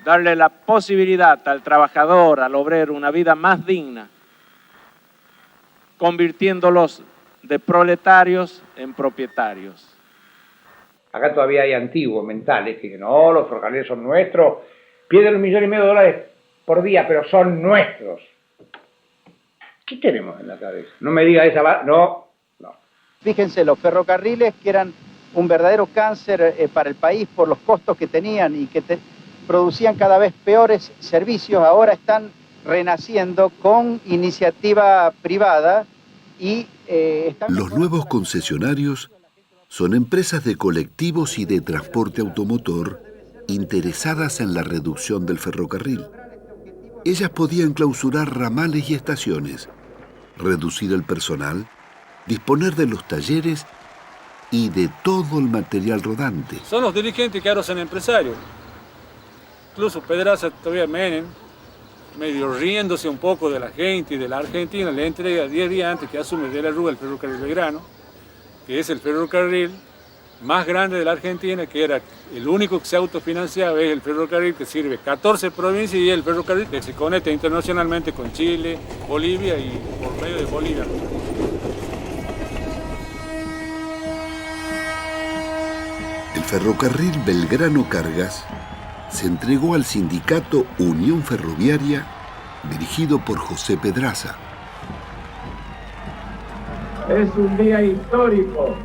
darle la posibilidad al trabajador, al obrero, una vida más digna, convirtiéndolos de proletarios en propietarios.
Acá todavía hay antiguos mentales que no, los ferrocarriles son nuestros, pierden $1,5 millones por día, pero son nuestros. ¿Qué tenemos en la cabeza? No me diga esa... No.
Fíjense, los ferrocarriles que eran un verdadero cáncer para el país por los costos que tenían y que producían cada vez peores servicios, ahora están renaciendo con iniciativa privada y
Los nuevos concesionarios son empresas de colectivos y de transporte automotor interesadas en la reducción del ferrocarril. Ellas podían clausurar ramales y estaciones, reducir el personal, disponer de los talleres y de todo el material rodante.
Son los dirigentes que ahora son empresarios. Incluso Pedraza, todavía Menem, medio riéndose un poco de la gente y de la Argentina, le entrega 10 días antes que asume de la Rúa el ferrocarril Belgrano, que es el ferrocarril más grande de la Argentina, que era el único que se autofinanciaba, es el ferrocarril que sirve 14 provincias y es el ferrocarril que se conecta internacionalmente con Chile, Bolivia y por medio de Bolivia.
El ferrocarril Belgrano Cargas se entregó al sindicato Unión Ferroviaria, dirigido por José Pedraza.
Es un día histórico.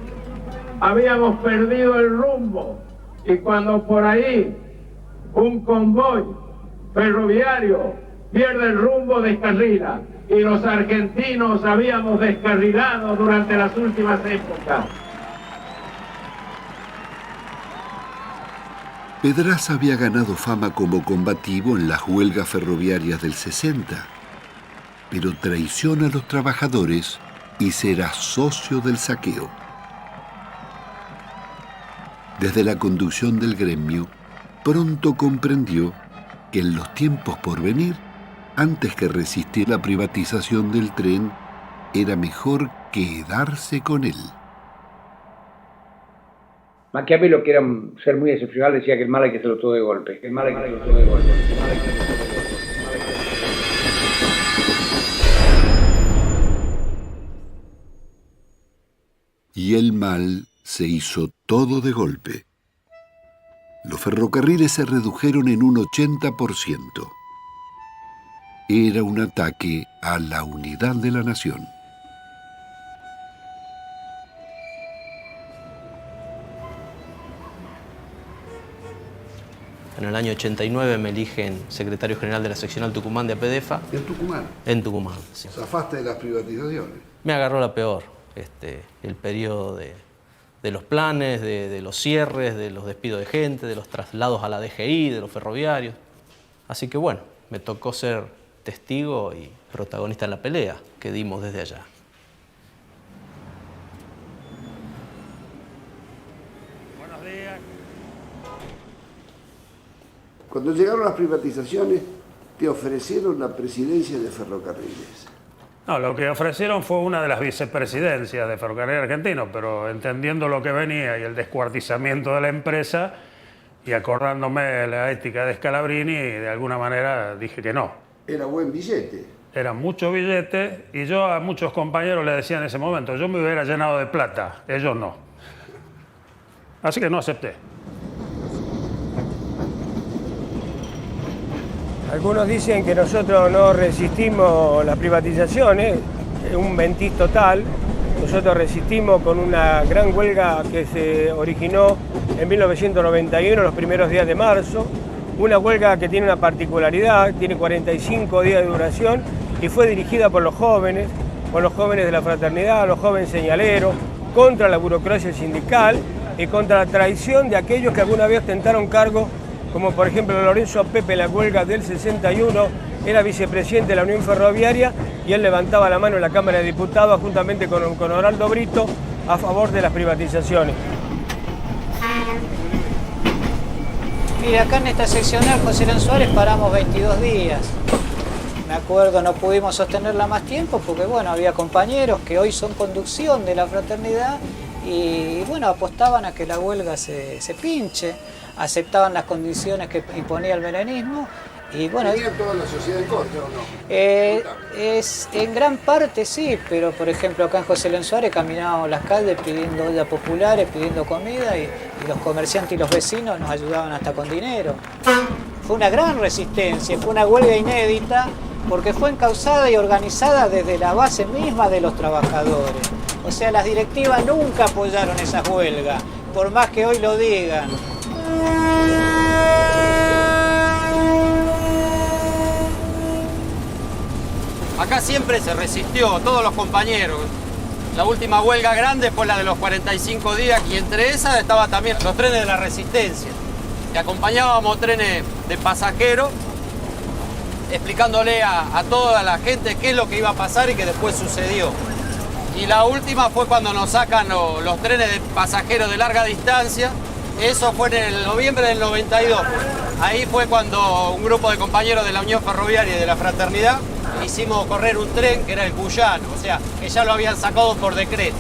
Habíamos perdido el rumbo y cuando por ahí un convoy ferroviario pierde el rumbo, descarrila. Y los argentinos habíamos descarrilado durante las últimas épocas.
Pedraza había ganado fama como combativo en las huelgas ferroviarias del 60, pero traiciona a los trabajadores y será socio del saqueo. Desde la conducción del gremio, pronto comprendió que en los tiempos por venir, antes que resistir la privatización del tren, era mejor quedarse con él.
Maquiavelo, que era un ser muy excepcional, decía que el mal hay que hacerlo todo de golpe. El mal hay que hacerlo todo de golpe.
Y el mal se hizo todo de golpe. Los ferrocarriles se redujeron en un 80%. Era un ataque a la unidad de la nación.
En el año 89 me eligen secretario general de la seccional Tucumán de APDEFA.
¿En Tucumán?
En Tucumán, sí.
¿Zafaste de las privatizaciones?
Me agarró la peor, el periodo de los planes, de los cierres, de los despidos de gente, de los traslados a la DGI, de los ferroviarios. Así que bueno, me tocó ser testigo y protagonista en la pelea que dimos desde allá.
Cuando llegaron las privatizaciones, te ofrecieron la presidencia de Ferrocarriles.
No, lo que ofrecieron fue una de las vicepresidencias de Ferrocarril Argentino, pero entendiendo lo que venía y el descuartizamiento de la empresa y acordándome de la ética de Scalabrini, de alguna manera dije que no.
Era buen billete.
Era mucho billete y yo a muchos compañeros les decía en ese momento, yo me hubiera llenado de plata, ellos no. Así que no acepté.
Algunos dicen que nosotros no resistimos las privatizaciones, es un mentís total. Nosotros resistimos con una gran huelga que se originó en 1991, los primeros días de marzo. Una huelga que tiene una particularidad, tiene 45 días de duración y fue dirigida por los jóvenes de la fraternidad, los jóvenes señaleros, contra la burocracia sindical y contra la traición de aquellos que alguna vez ostentaron cargos, como por ejemplo Lorenzo Pepe, la huelga del 61, era vicepresidente de la Unión Ferroviaria y él levantaba la mano en la Cámara de Diputados juntamente con Oraldo Brito a favor de las privatizaciones.
Mire, acá en esta seccional José León Suárez paramos 22 días. Me acuerdo, no pudimos sostenerla más tiempo porque bueno, había compañeros que hoy son conducción de la fraternidad y bueno, apostaban a que la huelga se pinche, aceptaban las condiciones que imponía el menemismo y bueno...
¿Tenían toda la sociedad en contra o no?
En gran parte sí, pero por ejemplo acá en José León Suárez caminábamos las calles pidiendo ollas populares, pidiendo comida y los comerciantes y los vecinos nos ayudaban hasta con dinero. Fue una gran resistencia, fue una huelga inédita porque fue encauzada y organizada desde la base misma de los trabajadores. O sea, las directivas nunca apoyaron esas huelgas, por más que hoy lo digan.
Acá siempre se resistió, todos los compañeros. La última huelga grande fue la de los 45 días y entre esas estaban también los trenes de la Resistencia. Y acompañábamos trenes de pasajeros explicándole a toda la gente qué es lo que iba a pasar y que después sucedió. Y la última fue cuando nos sacan los trenes de pasajeros de larga distancia. Eso fue en el noviembre del 92. Ahí fue cuando un grupo de compañeros de la Unión Ferroviaria y de la Fraternidad hicimos correr un tren que era el Cuyano, o sea, que ya lo habían sacado por decreto.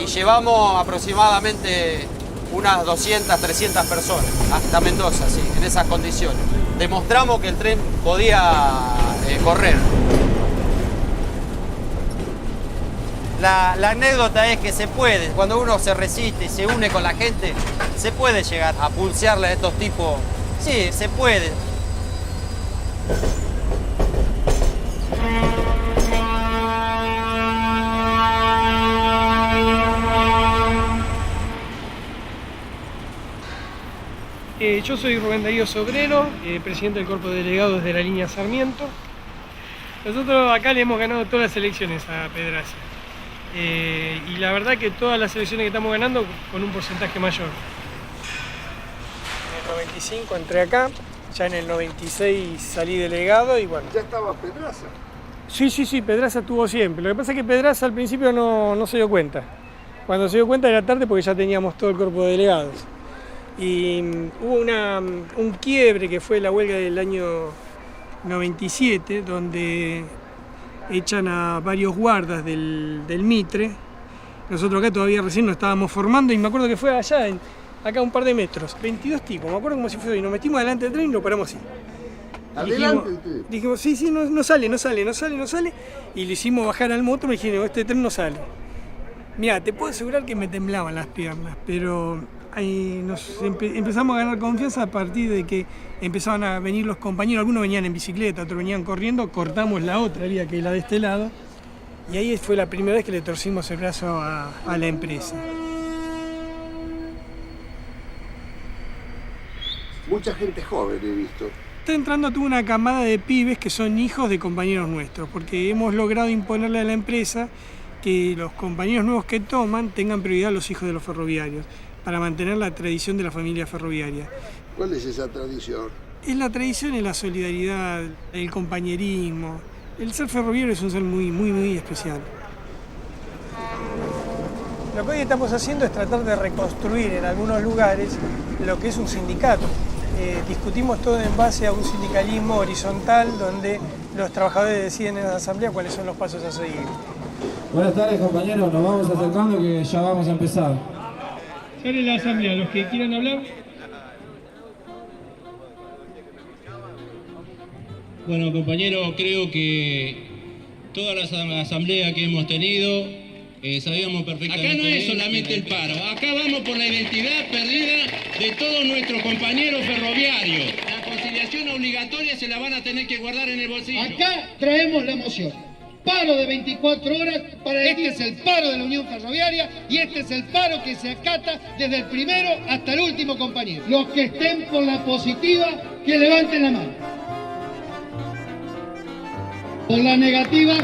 Y llevamos aproximadamente unas 200, 300 personas hasta Mendoza, sí, en esas condiciones. Demostramos que el tren podía correr. La anécdota es que se puede, cuando uno se resiste y se une con la gente, se puede llegar a pulsearle a estos tipos. Sí, se puede.
Yo soy Rubén Darío Sobrero, presidente del Cuerpo de Delegados de la línea Sarmiento. Nosotros acá le hemos ganado todas las elecciones a Pedraza. Y la verdad que todas las elecciones que estamos ganando con un porcentaje mayor. En el 95 entré acá, ya en el 96 salí delegado y bueno.
¿Ya estaba Pedraza?
Sí, Pedraza estuvo siempre. Lo que pasa es que Pedraza al principio no se dio cuenta. Cuando se dio cuenta era tarde porque ya teníamos todo el cuerpo de delegados. Y hubo un quiebre que fue la huelga del año 97, donde echan a varios guardas del Mitre. Nosotros acá todavía recién nos estábamos formando y me acuerdo que fue allá, acá un par de metros, 22 tipos, me acuerdo como si fuera hoy, nos metimos adelante del tren y lo paramos así.
¿Adelante?
Dijimos, sí, no sale, y le hicimos bajar al motor y me dijeron, este tren no sale. Mirá, te puedo asegurar que me temblaban las piernas, pero ahí empezamos a ganar confianza a partir de que empezaban a venir los compañeros, algunos venían en bicicleta, otros venían corriendo, cortamos la otra vía que es la de este lado, y ahí fue la primera vez que le torcimos el brazo a la empresa.
Mucha gente joven he visto.
Está entrando toda una camada de pibes que son hijos de compañeros nuestros, porque hemos logrado imponerle a la empresa que los compañeros nuevos que toman tengan prioridad a los hijos de los ferroviarios, para mantener la tradición de la familia ferroviaria.
¿Cuál es esa tradición?
Es la tradición, es la solidaridad, el compañerismo. El ser ferroviario es un ser muy especial. Lo que hoy estamos haciendo es tratar de reconstruir en algunos lugares lo que es un sindicato. Discutimos todo en base a un sindicalismo horizontal donde los trabajadores deciden en la asamblea cuáles son los pasos a seguir.
Buenas tardes, compañeros, nos vamos acercando que ya vamos a empezar.
Sale la asamblea, los que quieran hablar.
Bueno, compañeros, creo que toda la asamblea que hemos tenido Sabíamos perfectamente.
Acá no es solamente el paro, acá vamos por la identidad perdida de todos nuestros compañeros ferroviarios. La conciliación obligatoria se la van a tener que guardar en el bolsillo.
Acá traemos la moción. Paro de 24 horas para este es el paro de la Unión Ferroviaria y este es el paro que se acata desde el primero hasta el último compañero. Los que estén por la positiva, que levanten la mano. Por la negativa.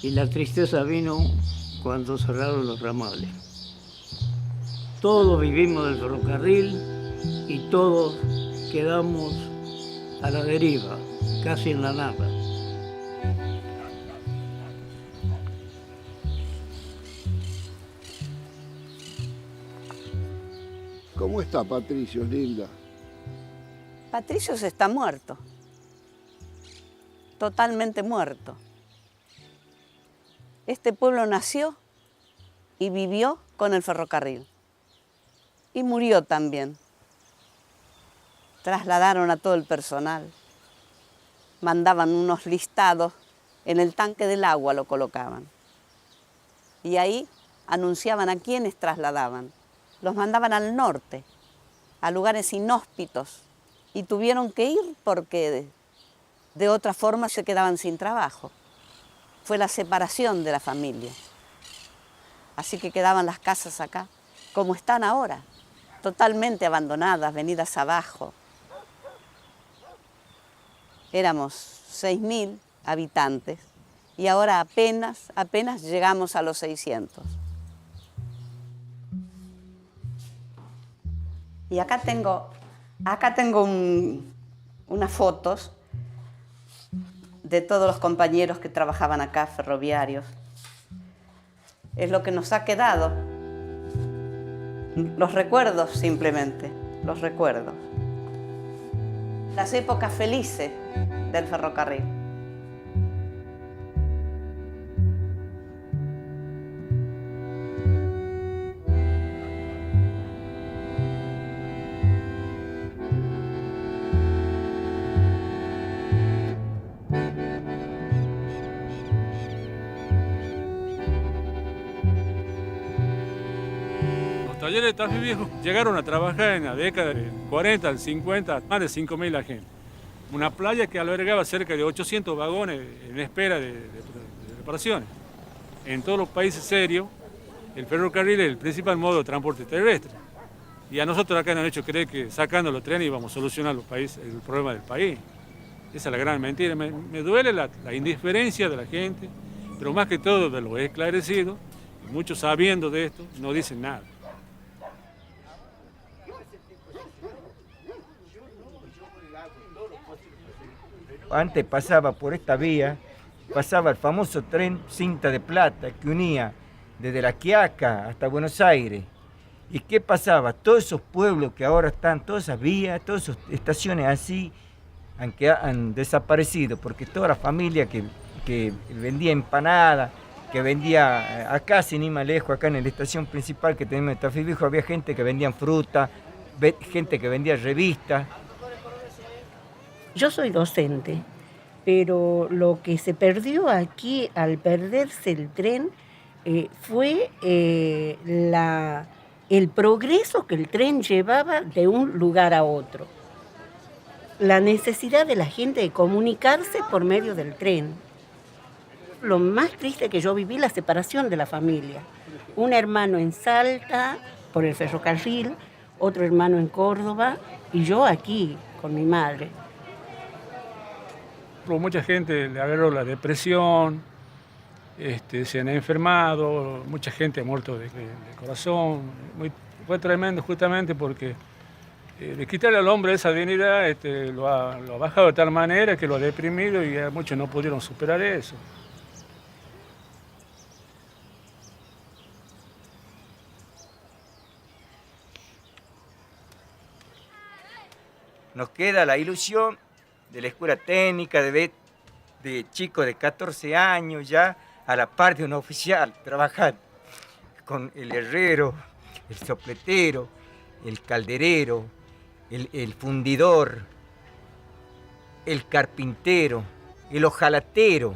Y la tristeza vino cuando cerraron los ramales. Todos vivimos del ferrocarril y todos quedamos a la deriva, casi en la nada.
¿Cómo está Patricio, linda?
Patricio está muerto, totalmente muerto. Este pueblo nació y vivió con el ferrocarril. Y murió también. Trasladaron a todo el personal. Mandaban unos listados, en el tanque del agua lo colocaban. Y ahí anunciaban a quiénes trasladaban. Los mandaban al norte, a lugares inhóspitos. Y tuvieron que ir porque de otra forma se quedaban sin trabajo. Fue la separación de la familia. Así que quedaban las casas acá, como están ahora, totalmente abandonadas, venidas abajo. Éramos 6.000 habitantes y ahora apenas llegamos a los 600. Y acá tengo unas fotos de todos los compañeros que trabajaban acá, ferroviarios. Es lo que nos ha quedado. Los recuerdos simplemente, los recuerdos. Las épocas felices del ferrocarril.
Los talleres de Tafí Viejo llegaron a trabajar en la década del 40 al 50, más de 5.000 agentes. Una playa que albergaba cerca de 800 vagones en espera de reparaciones. En todos los países serios, el ferrocarril es el principal modo de transporte terrestre. Y a nosotros acá nos han hecho creer que sacando los trenes íbamos a solucionar el problema del país. Esa es la gran mentira. Me duele la indiferencia de la gente, pero más que todo de los esclarecidos, muchos sabiendo de esto, no dicen nada.
Antes pasaba por esta vía, pasaba el famoso tren Cinta de Plata que unía desde La Quiaca hasta Buenos Aires. ¿Y qué pasaba? Todos esos pueblos que ahora están, todas esas vías, todas esas estaciones así, han desaparecido, porque toda la familia que vendía empanadas, que vendía acá sin ir más lejos, acá en la estación principal que tenemos en Tafí Viejo, había gente que vendía fruta, gente que vendía revistas.
Yo soy docente, pero lo que se perdió aquí al perderse el tren fue el progreso que el tren llevaba de un lugar a otro. La necesidad de la gente de comunicarse por medio del tren. Lo más triste que yo viví, la separación de la familia. Un hermano en Salta, por el ferrocarril, otro hermano en Córdoba y yo aquí, con mi madre.
Mucha gente le agarró la depresión, se han enfermado, mucha gente ha muerto de corazón. Fue tremendo justamente porque de quitarle al hombre esa dignidad lo ha bajado de tal manera que lo ha deprimido y ya muchos no pudieron superar eso.
nos queda la ilusión de la escuela técnica, de ver de chicos de 14 años ya a la par de un oficial trabajando con el herrero, el sopletero, el calderero, el fundidor, el carpintero, el hojalatero.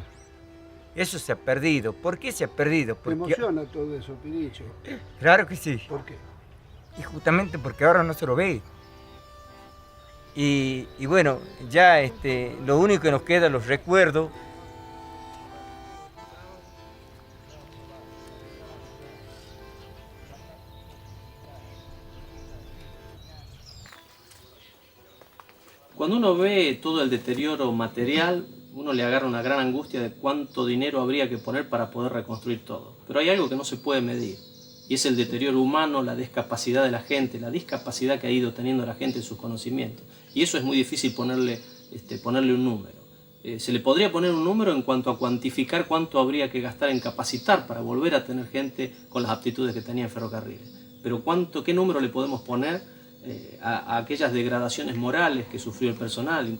Eso se ha perdido. ¿Por qué se ha perdido?
¿Te
Porque...
emociona todo eso, Piricho?
Claro que sí.
¿Por qué?
Y justamente porque ahora no se lo ve. Y bueno, ya lo único que nos queda, los recuerdos.
Cuando uno ve todo el deterioro material, uno le agarra una gran angustia de cuánto dinero habría que poner para poder reconstruir todo. Pero hay algo que no se puede medir, y es el deterioro humano, la discapacidad de la gente, la discapacidad que ha ido teniendo la gente en sus conocimientos. Y eso es muy difícil ponerle un número. Se le podría poner un número en cuanto a cuantificar cuánto habría que gastar en capacitar para volver a tener gente con las aptitudes que tenía en ferrocarriles. Pero ¿qué número le podemos poner a aquellas degradaciones morales que sufrió el personal?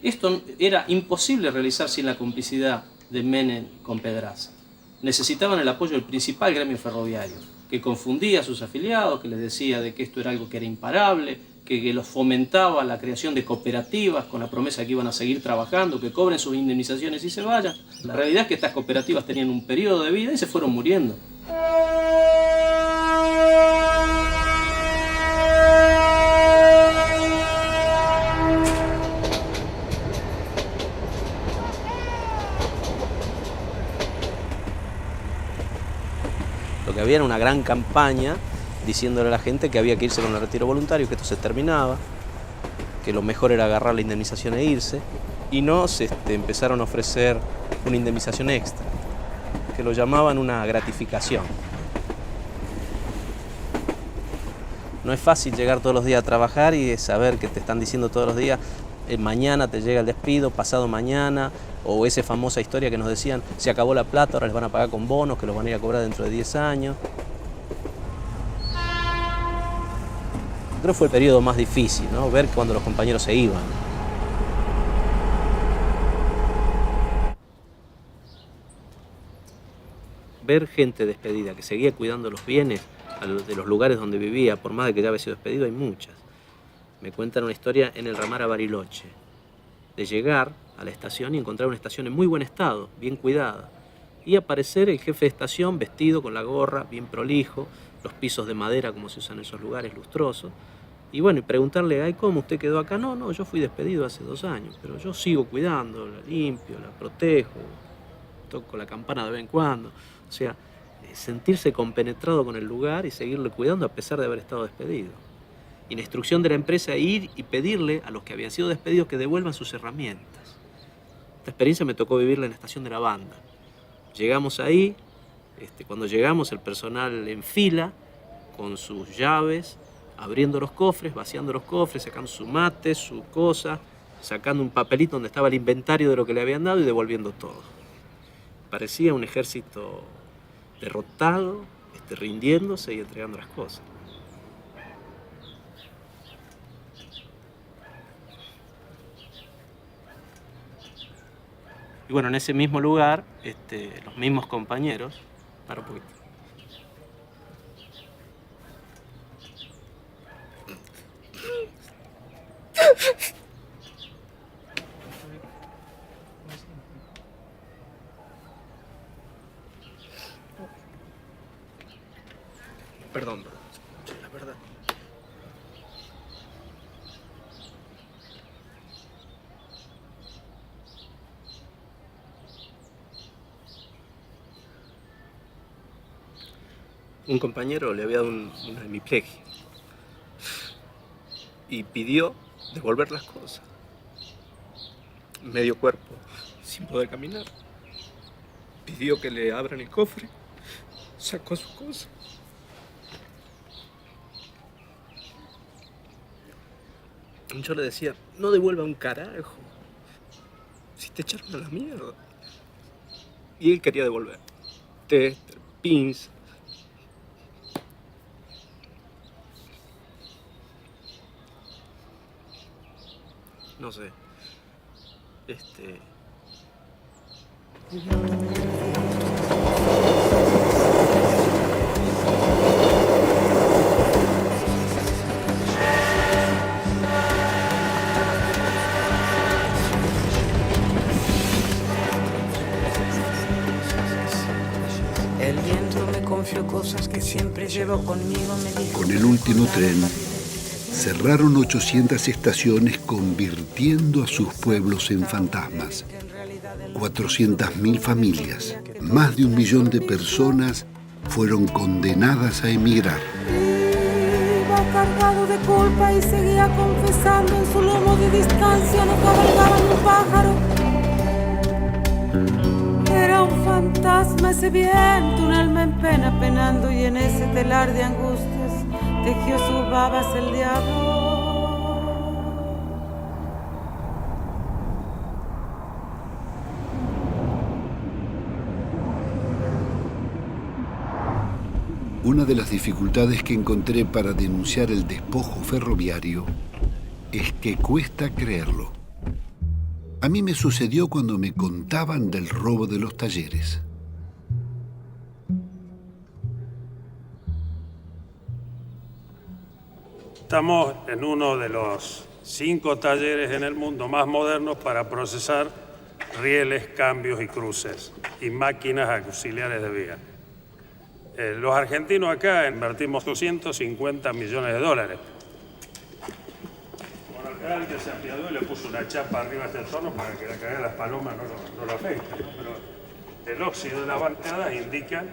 Esto era imposible realizar sin la complicidad de Menem con Pedraza. Necesitaban el apoyo del principal gremio ferroviario, que confundía a sus afiliados, que les decía de que esto era algo que era imparable, que los fomentaba la creación de cooperativas con la promesa de que iban a seguir trabajando, que cobren sus indemnizaciones y se vayan. La realidad es que estas cooperativas tenían un periodo de vida y se fueron muriendo. Lo que había era una gran campaña diciéndole a la gente que había que irse con el retiro voluntario, que esto se terminaba, que lo mejor era agarrar la indemnización e irse, y nos empezaron a ofrecer una indemnización extra, que lo llamaban una gratificación. No es fácil llegar todos los días a trabajar y saber que te están diciendo todos los días, mañana te llega el despido, pasado mañana, o esa famosa historia que nos decían, se acabó la plata, ahora les van a pagar con bonos, que los van a ir a cobrar dentro de 10 años. Creo que fue el periodo más difícil, ¿no? Ver cuando los compañeros se iban. Ver gente despedida que seguía cuidando los bienes de los lugares donde vivía, por más de que ya había sido despedido, hay muchas. Me cuentan una historia en el ramal a Bariloche, de llegar a la estación y encontrar una estación en muy buen estado, bien cuidada, y aparecer el jefe de estación vestido con la gorra, bien prolijo, los pisos de madera como se usan en esos lugares, lustrosos, y bueno, y preguntarle, ay, ¿cómo usted quedó acá? No, yo fui despedido hace 2 años, pero yo sigo cuidando, la limpio, la protejo, toco la campana de vez en cuando, o sea, sentirse compenetrado con el lugar y seguirle cuidando a pesar de haber estado despedido. Y la instrucción de la empresa ir y pedirle a los que habían sido despedidos que devuelvan sus herramientas. Esta experiencia me tocó vivirla en la estación de la banda. Llegamos ahí, cuando llegamos el personal en fila, con sus llaves, abriendo los cofres, vaciando los cofres, sacando su mate, su cosa, sacando un papelito donde estaba el inventario de lo que le habían dado y devolviendo todo. Parecía un ejército derrotado, rindiéndose y entregando las cosas. Y bueno, en ese mismo lugar, los mismos compañeros, para un poquito. Perdón, la verdad. Un compañero le había dado una hemiplegia y pidió devolver las cosas. Medio cuerpo, sin poder caminar. Pidió que le abran el cofre, sacó sus cosas. Yo le decía, no devuelva un carajo, si te echaron a la mierda. Y él quería devolver tester, pins. no sé.
El viento me confió cosas que siempre llevo conmigo, me dijo.
Con el último tren, cerraron 800 estaciones convirtiendo a sus pueblos en fantasmas. 400.000 familias, más de 1 millón de personas fueron condenadas a emigrar.
Iba cargado de culpa y seguía confesando en su lomo de distancia, no cabalgaba en un pájaro. Era un fantasma ese viento, un alma en pena penando, y en ese telar de angustias tejió sus babas el diablo.
Una de las dificultades que encontré para denunciar el despojo ferroviario es que cuesta creerlo. A mí me sucedió cuando me contaban del robo de los talleres.
Estamos en uno de los 5 talleres en el mundo más modernos para procesar rieles, cambios y cruces y máquinas auxiliares de vía. Los argentinos acá invertimos $250 millones. Por acá el que se apiadó y le puso una chapa arriba a este torno para que la caída de las palomas no lo afecte, ¿no? Pero el óxido de las bancadas indica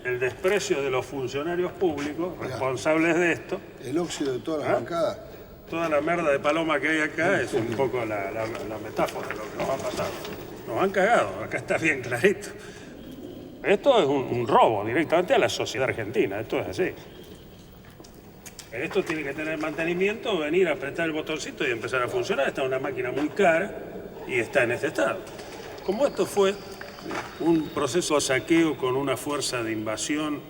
el desprecio de los funcionarios públicos responsables de esto.
El óxido de todas las bancadas.
Toda la merda de paloma que hay acá es un poco la metáfora de lo que nos ha pasado. Nos han cagado, acá está bien clarito. Esto es un robo directamente a la sociedad argentina, esto es así. Esto tiene que tener mantenimiento, venir a apretar el botoncito y empezar a funcionar. Esta es una máquina muy cara y está en este estado. Como esto fue un proceso de saqueo con una fuerza de invasión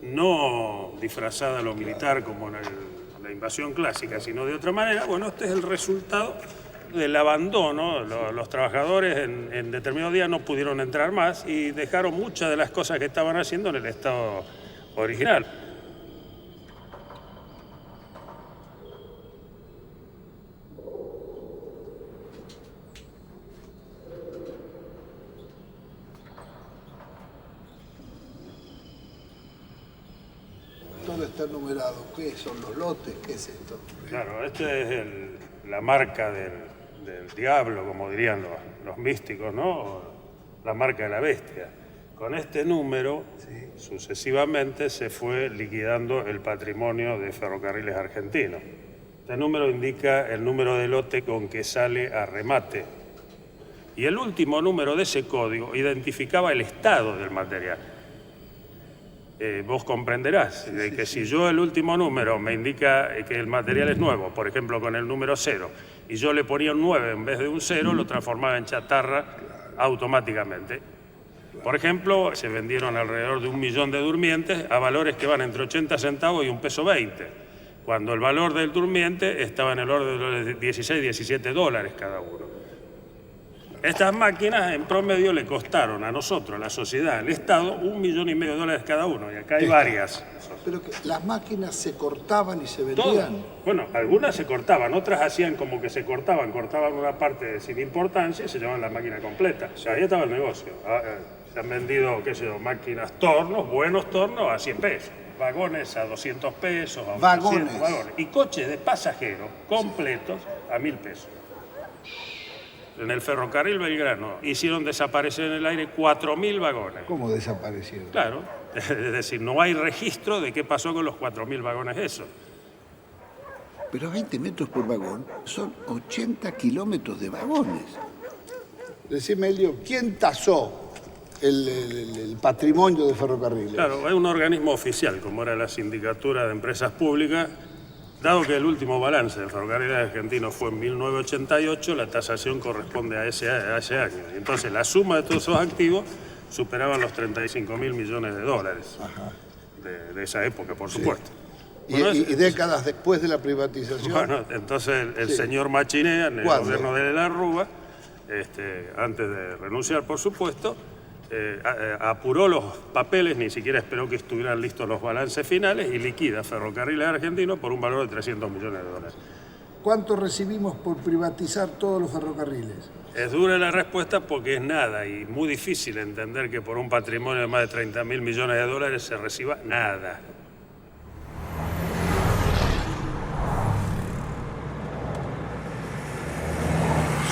no disfrazada a lo militar como en la invasión clásica, sino de otra manera, bueno, este es el resultado del abandono. Los trabajadores en determinados días no pudieron entrar más y dejaron muchas de las cosas que estaban haciendo en el estado original.
Todo está numerado. ¿Qué son los lotes? ¿Qué es esto?
Claro, esta es la marca del diablo, como dirían los místicos, ¿no? La marca de la bestia. Con este número, sucesivamente, se fue liquidando el patrimonio de Ferrocarriles Argentinos. Este número indica el número de lote con que sale a remate. Y el último número de ese código identificaba el estado del material. Vos comprenderás que si yo el último número me indica que el material es nuevo, por ejemplo con el número 0, y yo le ponía un 9 en vez de un 0, lo transformaba en chatarra automáticamente. Por ejemplo, se vendieron alrededor de 1 millón de durmientes a valores que van entre 80 centavos y $1.20, cuando el valor del durmiente estaba en el orden de $16, $17 cada uno. Estas máquinas en promedio le costaron a nosotros, a la sociedad, al Estado, $1,5 millones cada uno, y acá hay varias.
Pero que las máquinas se cortaban y se vendían.
Todas. Bueno, algunas se cortaban, otras hacían como que se cortaban una parte sin importancia y se llamaban la máquina completa. O sea, ahí estaba el negocio. Se han vendido, qué sé yo, máquinas tornos, buenos tornos a 100 pesos. Vagones a 200 pesos, a 800 vagones. Y coches de pasajeros completos a 1.000 pesos. En el ferrocarril Belgrano hicieron desaparecer en el aire 4.000 vagones.
¿Cómo desaparecieron?
Claro, es decir, no hay registro de qué pasó con los 4.000 vagones esos.
Pero 20 metros por vagón son 80 kilómetros de vagones.
Decime, Elio, ¿quién tasó el patrimonio de ferrocarriles?
Claro, es un organismo oficial, como era la Sindicatura de Empresas Públicas. Dado que el último balance del ferrocarril argentino fue en 1988, la tasación corresponde a ese año. Entonces, la suma de todos esos activos superaban los $35.000 millones de esa época, por supuesto.
Y décadas después de la privatización.
Bueno, entonces el señor Machinea, en el gobierno de la Rúa, antes de renunciar, por supuesto, apuró los papeles, ni siquiera esperó que estuvieran listos los balances finales y liquida Ferrocarriles Argentinos por un valor de 300 millones de dólares.
¿Cuánto recibimos por privatizar todos los ferrocarriles?
Es dura la respuesta porque es nada y muy difícil entender que por un patrimonio de más de 30.000 millones de dólares se reciba nada.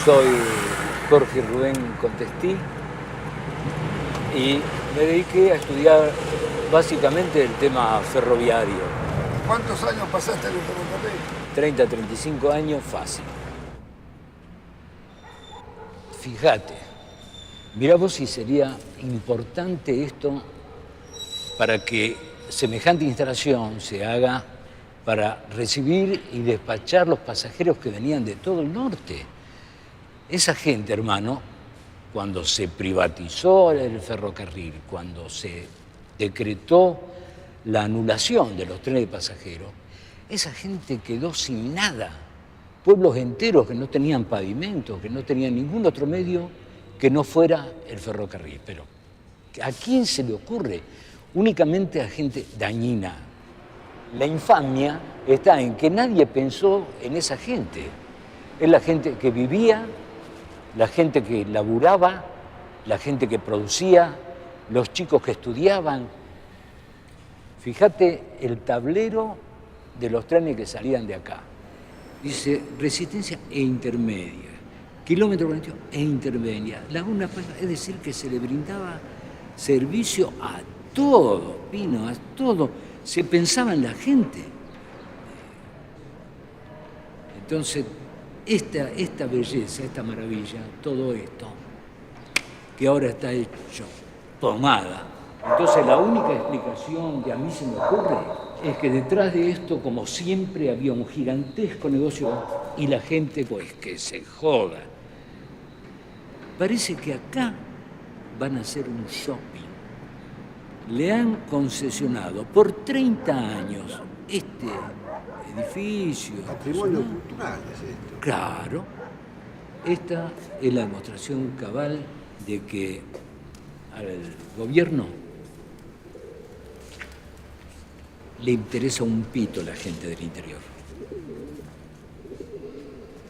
Soy Jorge Rubén Contestí y me dediqué a estudiar básicamente el tema ferroviario.
¿Cuántos años pasaste en el ferrocarril?
30, 35 años fácil. Fíjate, mirá vos si sería importante esto para que semejante instalación se haga para recibir y despachar los pasajeros que venían de todo el norte. Esa gente, hermano, cuando se privatizó el ferrocarril, cuando se decretó la anulación de los trenes de pasajeros, esa gente quedó sin nada. Pueblos enteros que no tenían pavimento, que no tenían ningún otro medio que no fuera el ferrocarril. Pero ¿a quién se le ocurre? Únicamente a gente dañina. La infamia está en que nadie pensó en esa gente. Es la gente que vivía, la gente que laburaba, la gente que producía, los chicos que estudiaban. Fíjate el tablero de los trenes que salían de acá. Dice resistencia e intermedia, kilómetro 42 e intermedia. Laguna Paisa, es decir, que se le brindaba servicio a todo, Pino, a todo. Se pensaba en la gente. Entonces, esta belleza, esta maravilla, todo esto, que ahora está hecho pomada. Entonces la única explicación que a mí se me ocurre es que detrás de esto, como siempre, había un gigantesco negocio y la gente, pues, que se joda. Parece que acá van a hacer un shopping. Le han concesionado por 30 años este edificio.
Patrimonio cultural es esto.
Claro. Esta es la demostración cabal de que al gobierno le interesa un pito la gente del interior.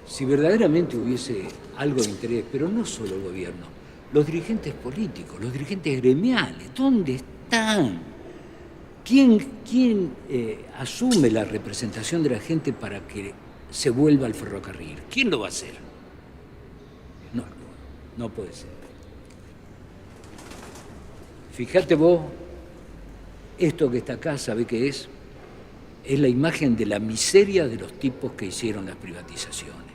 Si verdaderamente hubiese algo de interés, pero no solo el gobierno, los dirigentes políticos, los dirigentes gremiales, ¿dónde están? ¿Quién asume la representación de la gente para que se vuelva al ferrocarril? ¿Quién lo va a hacer? No puede ser. Fíjate vos, esto que está acá, ¿sabe qué es? Es la imagen de la miseria de los tipos que hicieron las privatizaciones.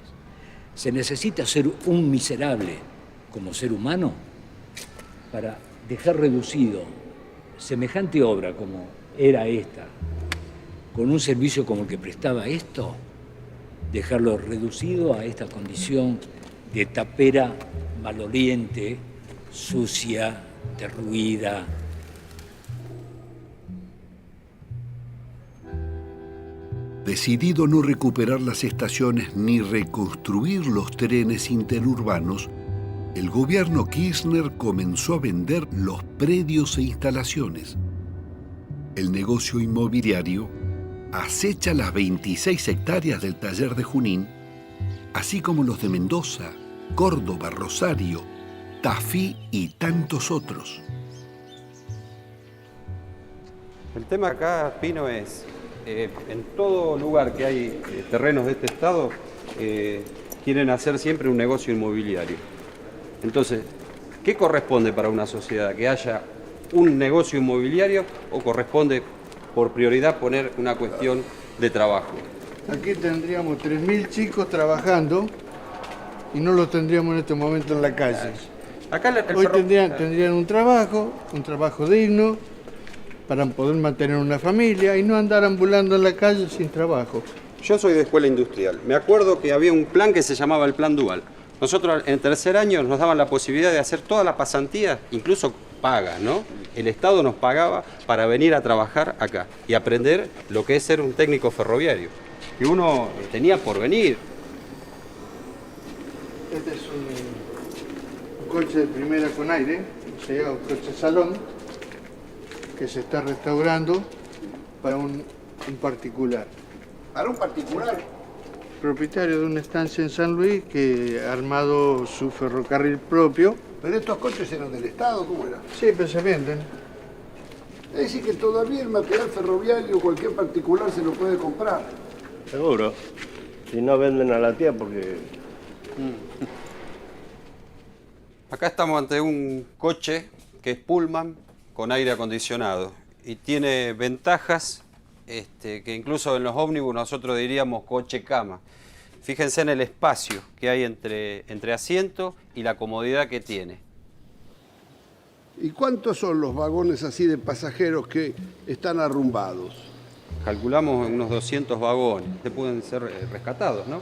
Se necesita ser un miserable como ser humano para dejar reducido semejante obra como era esta, con un servicio como el que prestaba esto, dejarlo reducido a esta condición de tapera maloliente, sucia, derruida.
Decidido no recuperar las estaciones ni reconstruir los trenes interurbanos, el gobierno Kirchner comenzó a vender los predios e instalaciones. El negocio inmobiliario acecha las 26 hectáreas del taller de Junín, así como los de Mendoza, Córdoba, Rosario, Tafí y tantos otros.
El tema acá, Pino, es en todo lugar que hay terrenos de este estado, quieren hacer siempre un negocio inmobiliario. Entonces, ¿qué corresponde para una sociedad? ¿Que haya un negocio inmobiliario o corresponde por prioridad poner una cuestión de trabajo?
Aquí tendríamos 3.000 chicos trabajando y no los tendríamos en este momento en la calle.
Acá
Hoy tendrían un trabajo digno para poder mantener una familia y no andar ambulando en la calle sin trabajo.
Yo soy de escuela industrial. Me acuerdo que había un plan que se llamaba el Plan Dual. Nosotros en tercer año nos daban la posibilidad de hacer todas las pasantías, incluso pagas, ¿no? El Estado nos pagaba para venir a trabajar acá y aprender lo que es ser un técnico ferroviario. Y uno tenía por venir.
Este es un coche de primera con aire, se llama un coche salón, que se está restaurando para un particular.
¿Para un particular?
Propietario de una estancia en San Luis que ha armado su ferrocarril propio.
¿Pero estos coches eran del Estado? ¿Cómo era?
Sí, pero se venden.
Es decir, que todavía el material ferroviario cualquier particular se lo puede comprar.
Seguro. Si no venden a la tía porque...
Acá estamos ante un coche que es Pullman con aire acondicionado y tiene ventajas que incluso en los ómnibus nosotros diríamos coche-cama. Fíjense en el espacio que hay entre asientos y la comodidad que tiene.
¿Y cuántos son los vagones así de pasajeros que están arrumbados?
Calculamos unos 200 vagones que pueden ser rescatados, ¿no?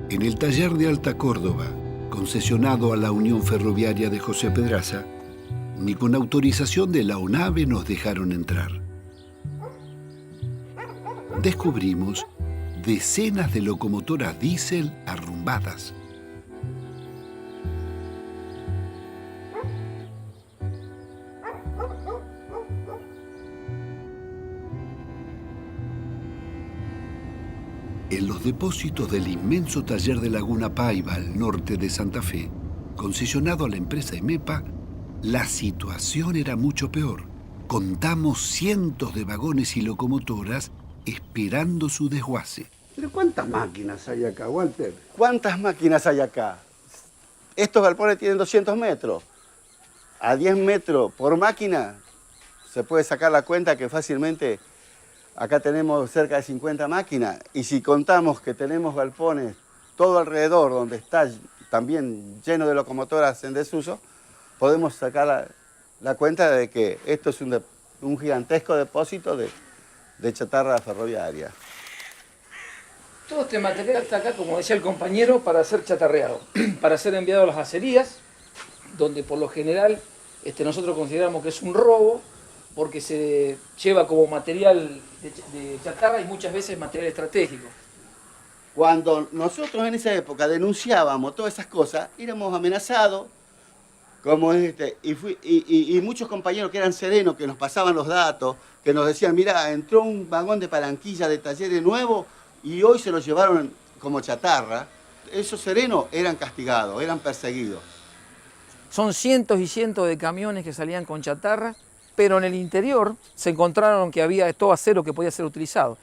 En el taller de Alta Córdoba, concesionado a la Unión Ferroviaria de José Pedraza, ni con autorización de la ONAVE nos dejaron entrar. Descubrimos decenas de locomotoras diésel arrumbadas. En los depósitos del inmenso taller de Laguna Paiva, al norte de Santa Fe, concesionado a la empresa EMEPA, la situación era mucho peor. Contamos cientos de vagones y locomotoras esperando su desguace.
¿Pero cuántas máquinas hay acá, Walter?
¿Cuántas máquinas hay acá? Estos galpones tienen 200 metros. A 10 metros por máquina se puede sacar la cuenta que fácilmente acá tenemos cerca de 50 máquinas. Y si contamos que tenemos galpones todo alrededor donde está también lleno de locomotoras en desuso, podemos sacar la cuenta de que esto es un gigantesco depósito de chatarra ferroviaria.
Todo este material está acá, como decía el compañero, para ser chatarreado, para ser enviado a las acerías, donde por lo general nosotros consideramos que es un robo, porque se lleva como material de chatarra y muchas veces material estratégico.
Cuando nosotros en esa época denunciábamos todas esas cosas, éramos amenazados, como y muchos compañeros que eran serenos, que nos pasaban los datos, que nos decían, mira, entró un vagón de palanquilla de talleres nuevo y hoy se lo llevaron como chatarra. Esos serenos eran castigados, eran perseguidos.
Son cientos y cientos de camiones que salían con chatarra, pero en el interior se encontraron que había todo acero que podía ser utilizado.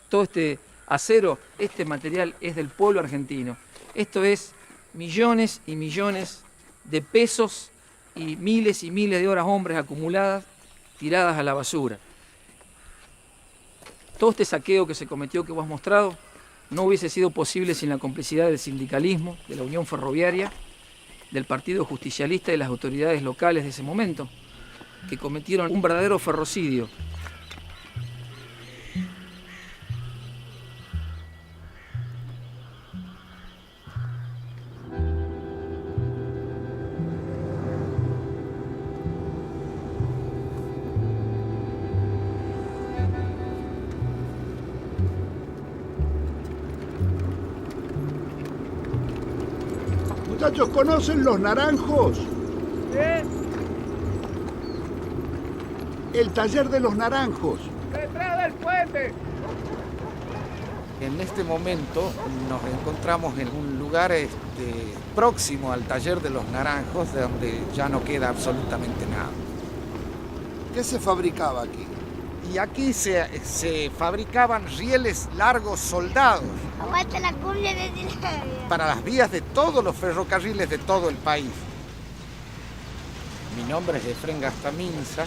Todo este acero, este material es del pueblo argentino. Esto es millones y millones de pesos y miles de horas hombres acumuladas, tiradas a la basura. Todo este saqueo que se cometió, que vos has mostrado, no hubiese sido posible sin la complicidad del sindicalismo, de la Unión Ferroviaria, del Partido Justicialista y de las autoridades locales de ese momento, que cometieron un verdadero ferrocidio.
Muchachos, ¿conocen los Naranjos?
¿Eh?
El taller de los Naranjos.
¡Detrás del puente!
En este momento nos encontramos en un lugar próximo al taller de los Naranjos, de donde ya no queda absolutamente nada.
¿Qué se fabricaba aquí?
Y aquí se fabricaban rieles largos soldados
Aguanta la cumbia de
para las vías de todos los ferrocarriles de todo el país. Mi nombre es Efrén Gastaminza.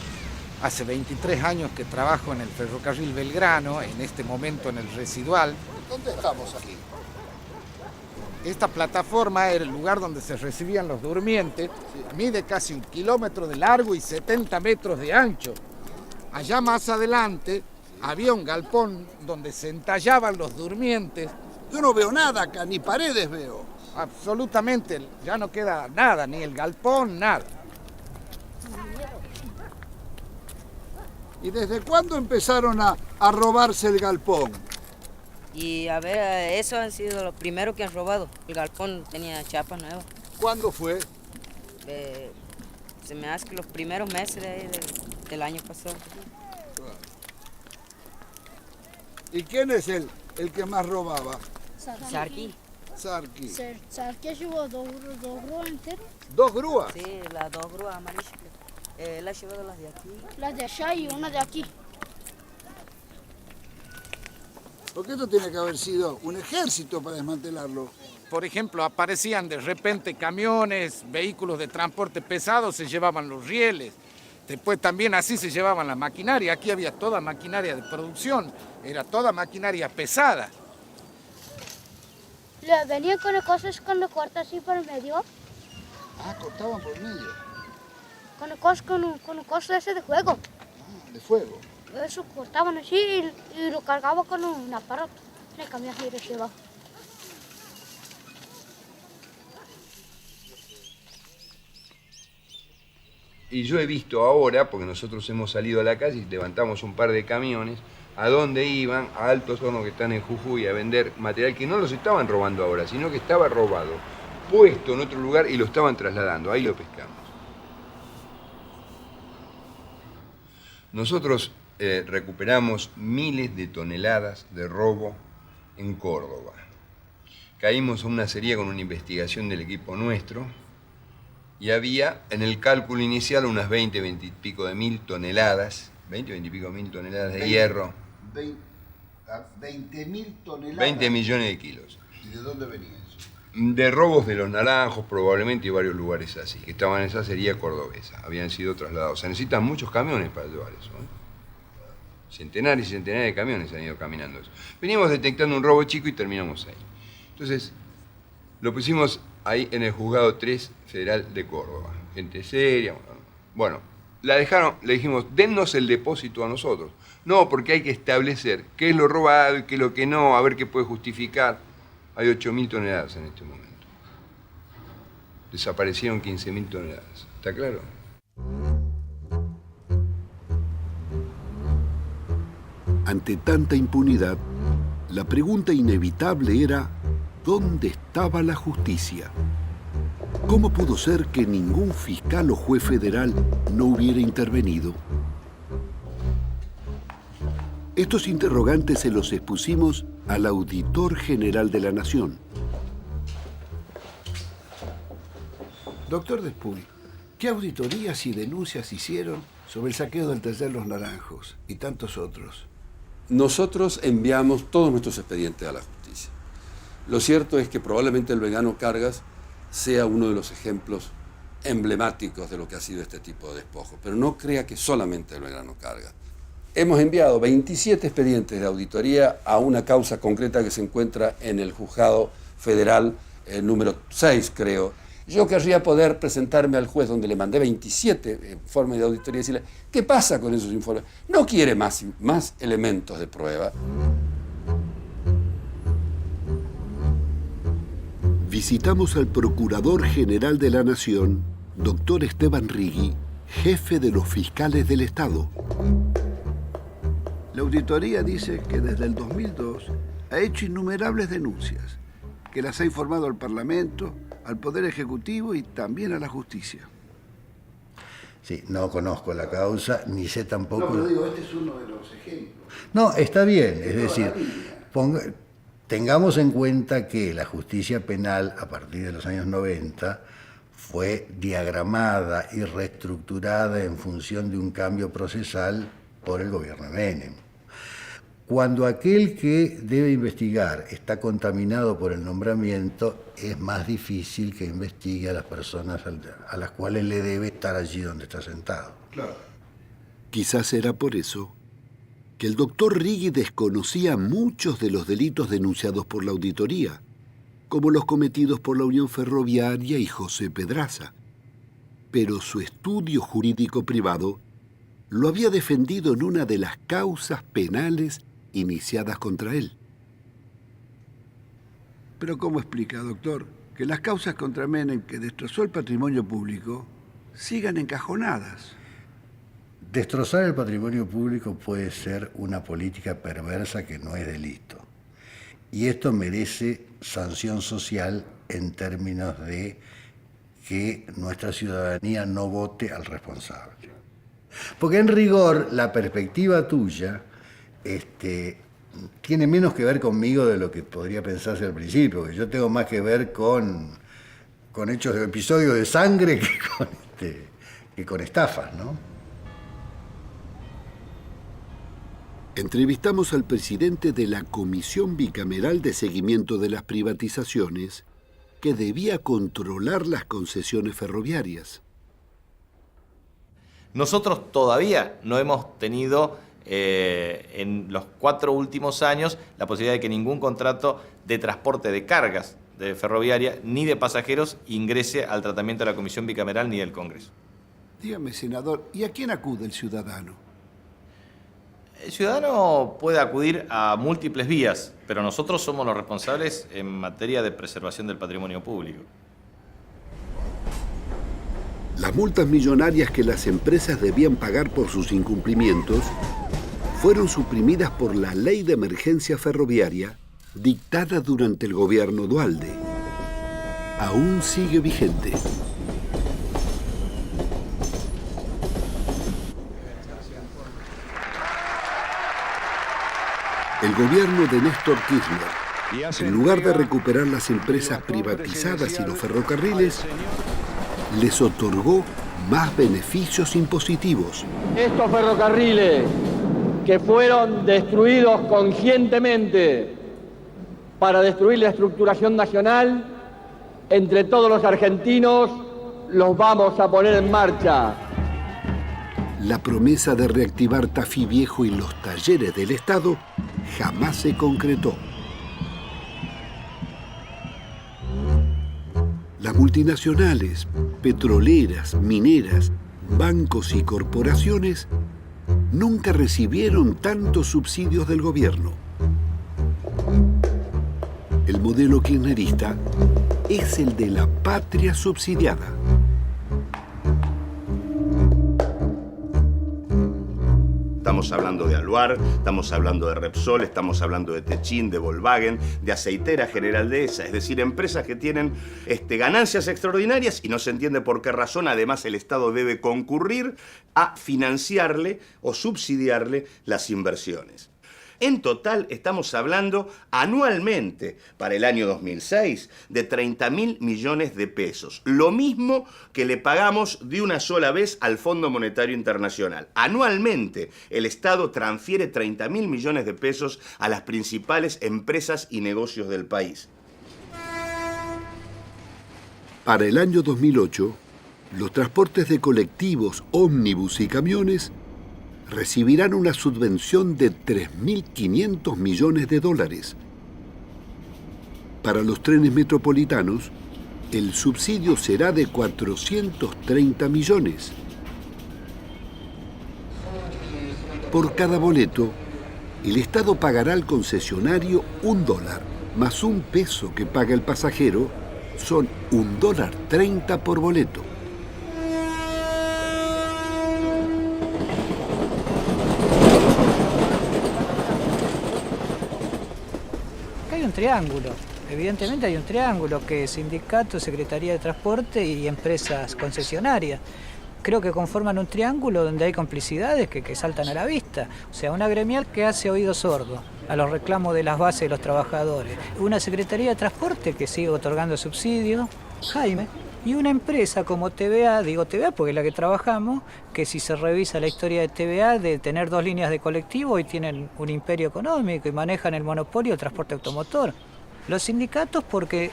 Hace 23 años que trabajo en el ferrocarril Belgrano, en este momento en el residual.
¿Dónde estamos aquí?
Esta plataforma era el lugar donde se recibían los durmientes. Mide casi 1 kilómetro de largo y 70 metros de ancho. Allá más adelante había un galpón donde se entallaban los durmientes.
Yo no veo nada acá, ni paredes veo.
Absolutamente, ya no queda nada, ni el galpón, nada.
¿Y desde cuándo empezaron a robarse el galpón?
Y a ver, esos han sido los primeros que han robado. El galpón tenía chapas nuevas.
¿Cuándo fue?
Se me hace que los primeros meses del año pasado.
¿Y quién es el que más robaba?
Sarqui.
Sarqui.
Sarqui llevó dos grúas enteras.
¿2 grúas?
Sí, las 2 grúas amarillas. Él ha llevado las de aquí.
Las de allá y una de aquí.
Porque esto tiene que haber sido un ejército para desmantelarlo.
Por ejemplo, aparecían de repente camiones, vehículos de transporte pesado, se llevaban los rieles. Después también así se llevaban la maquinaria. Aquí había toda maquinaria de producción, era toda maquinaria pesada.
Venían con cosas con los cortes así por el medio.
Ah, cortaban por medio.
Con cosas ese de juego.
Ah, de fuego.
Eso cortaban así y lo cargaban con un aparato en el camión y lo llevaban.
Y yo he visto ahora, porque nosotros hemos salido a la calle y levantamos un par de camiones, a dónde iban, a Altos Hornos que están en Jujuy, a vender material que no los estaban robando ahora, sino que estaba robado, puesto en otro lugar y lo estaban trasladando. Ahí lo pescamos. Nosotros recuperamos miles de toneladas de robo en Córdoba. Caímos en una serie con una investigación del equipo nuestro y había en el cálculo inicial unas 20 y pico de mil toneladas, 20 y pico mil toneladas de hierro.
20.000 toneladas.
20 millones de kilos.
¿Y de dónde venía eso?
De robos de los naranjos probablemente y varios lugares así, que estaban en esa serie cordobesa, habían sido trasladados. Se necesitan muchos camiones para llevar eso, ¿eh? Centenares y centenares de camiones han ido caminando eso. Veníamos detectando un robo chico y terminamos ahí. Entonces, lo pusimos ahí en el Juzgado 3 Federal de Córdoba. Gente seria. Bueno, la dejaron, le dijimos, dennos el depósito a nosotros. No, porque hay que establecer qué es lo robado y qué es lo que no, a ver qué puede justificar. Hay 8.000 toneladas en este momento. Desaparecieron 15.000 toneladas. ¿Está claro?
Ante tanta impunidad, la pregunta inevitable era, ¿dónde estaba la justicia? ¿Cómo pudo ser que ningún fiscal o juez federal no hubiera intervenido? Estos interrogantes se los expusimos al Auditor General de la Nación.
Doctor Despuy, ¿qué auditorías y denuncias hicieron sobre el saqueo del taller Los Naranjos y tantos otros?
Nosotros enviamos todos nuestros expedientes a la justicia. Lo cierto es que probablemente el vegano Cargas sea uno de los ejemplos emblemáticos de lo que ha sido este tipo de despojo, pero no crea que solamente el vegano Cargas. Hemos enviado 27 expedientes de auditoría a una causa concreta que se encuentra en el Juzgado Federal, número 6, creo. Yo querría poder presentarme al juez donde le mandé 27 informes de auditoría y decirle, ¿qué pasa con esos informes? ¿No quiere más elementos de prueba?
Visitamos al Procurador General de la Nación, doctor Esteban Rigui, jefe de los fiscales del Estado.
La auditoría dice que desde el 2002 ha hecho innumerables denuncias, que las ha informado al Parlamento, al Poder Ejecutivo y también a la justicia.
Sí, no conozco la causa, ni sé tampoco...
No, pero digo, este es uno de los ejemplos.
No, está bien, es decir, tengamos en cuenta que la justicia penal a partir de los años 90 fue diagramada y reestructurada en función de un cambio procesal por el gobierno de Menem. Cuando aquel que debe investigar está contaminado por el nombramiento, es más difícil que investigue a las personas a las cuales le debe estar allí donde está sentado.
Claro.
Quizás era por eso que el doctor Rigui desconocía muchos de los delitos denunciados por la auditoría, como los cometidos por la Unión Ferroviaria y José Pedraza. Pero su estudio jurídico privado lo había defendido en una de las causas penales iniciadas contra él.
Pero ¿cómo explica, doctor, que las causas contra Menem, que destrozó el patrimonio público, sigan encajonadas?
Destrozar el patrimonio público puede ser una política perversa que no es delito. Y esto merece sanción social en términos de que nuestra ciudadanía no vote al responsable. Porque en rigor, la perspectiva tuya tiene menos que ver conmigo de lo que podría pensarse al principio, porque yo tengo más que ver con hechos de episodios de sangre que con estafas, ¿no?
Entrevistamos al presidente de la Comisión Bicameral de Seguimiento de las Privatizaciones, que debía controlar las concesiones ferroviarias.
Nosotros todavía no hemos tenido en los 4 últimos años la posibilidad de que ningún contrato de transporte de cargas de ferroviaria ni de pasajeros ingrese al tratamiento de la Comisión Bicameral ni del Congreso.
Dígame, senador, ¿y a quién acude el ciudadano?
El ciudadano puede acudir a múltiples vías, pero nosotros somos los responsables en materia de preservación del patrimonio público.
Las multas millonarias que las empresas debían pagar por sus incumplimientos fueron suprimidas por la Ley de Emergencia Ferroviaria dictada durante el gobierno Duhalde. Aún sigue vigente. El gobierno de Néstor Kirchner, en lugar de recuperar las empresas privatizadas y los ferrocarriles, les otorgó más beneficios impositivos.
Estos ferrocarriles que fueron destruidos conscientemente para destruir la estructuración nacional, entre todos los argentinos los vamos a poner en marcha.
La promesa de reactivar Tafí Viejo y los talleres del Estado jamás se concretó. Las multinacionales, petroleras, mineras, bancos y corporaciones nunca recibieron tantos subsidios del gobierno. El modelo kirchnerista es el de la patria subsidiada.
Estamos hablando de Aluar, estamos hablando de Repsol, estamos hablando de Techin, de Volkswagen, de Aceitera General Dehesa, es decir, empresas que tienen ganancias extraordinarias y no se entiende por qué razón. Además, el Estado debe concurrir a financiarle o subsidiarle las inversiones. En total estamos hablando anualmente para el año 2006 de 30.000 millones de pesos. Lo mismo que le pagamos de una sola vez al Fondo Monetario Internacional. Anualmente el Estado transfiere 30.000 millones de pesos a las principales empresas y negocios del país.
Para el año 2008, los transportes de colectivos, ómnibus y camiones recibirán una subvención de 3.500 millones de dólares. Para los trenes metropolitanos, el subsidio será de 430 millones. Por cada boleto, el Estado pagará al concesionario $1, más $1 que paga el pasajero, son $1.30 por boleto.
Triángulo. Evidentemente hay un triángulo que es sindicato, Secretaría de Transporte y empresas concesionarias. Creo que conforman un triángulo donde hay complicidades que saltan a la vista. O sea, una gremial que hace oído sordo a los reclamos de las bases de los trabajadores. Una Secretaría de Transporte que sigue otorgando subsidios, Jaime. Y una empresa como TVA, digo TVA porque es la que trabajamos, que si se revisa la historia de TVA, de tener 2 líneas de colectivo, hoy tienen un imperio económico y manejan el monopolio del transporte automotor. Los sindicatos porque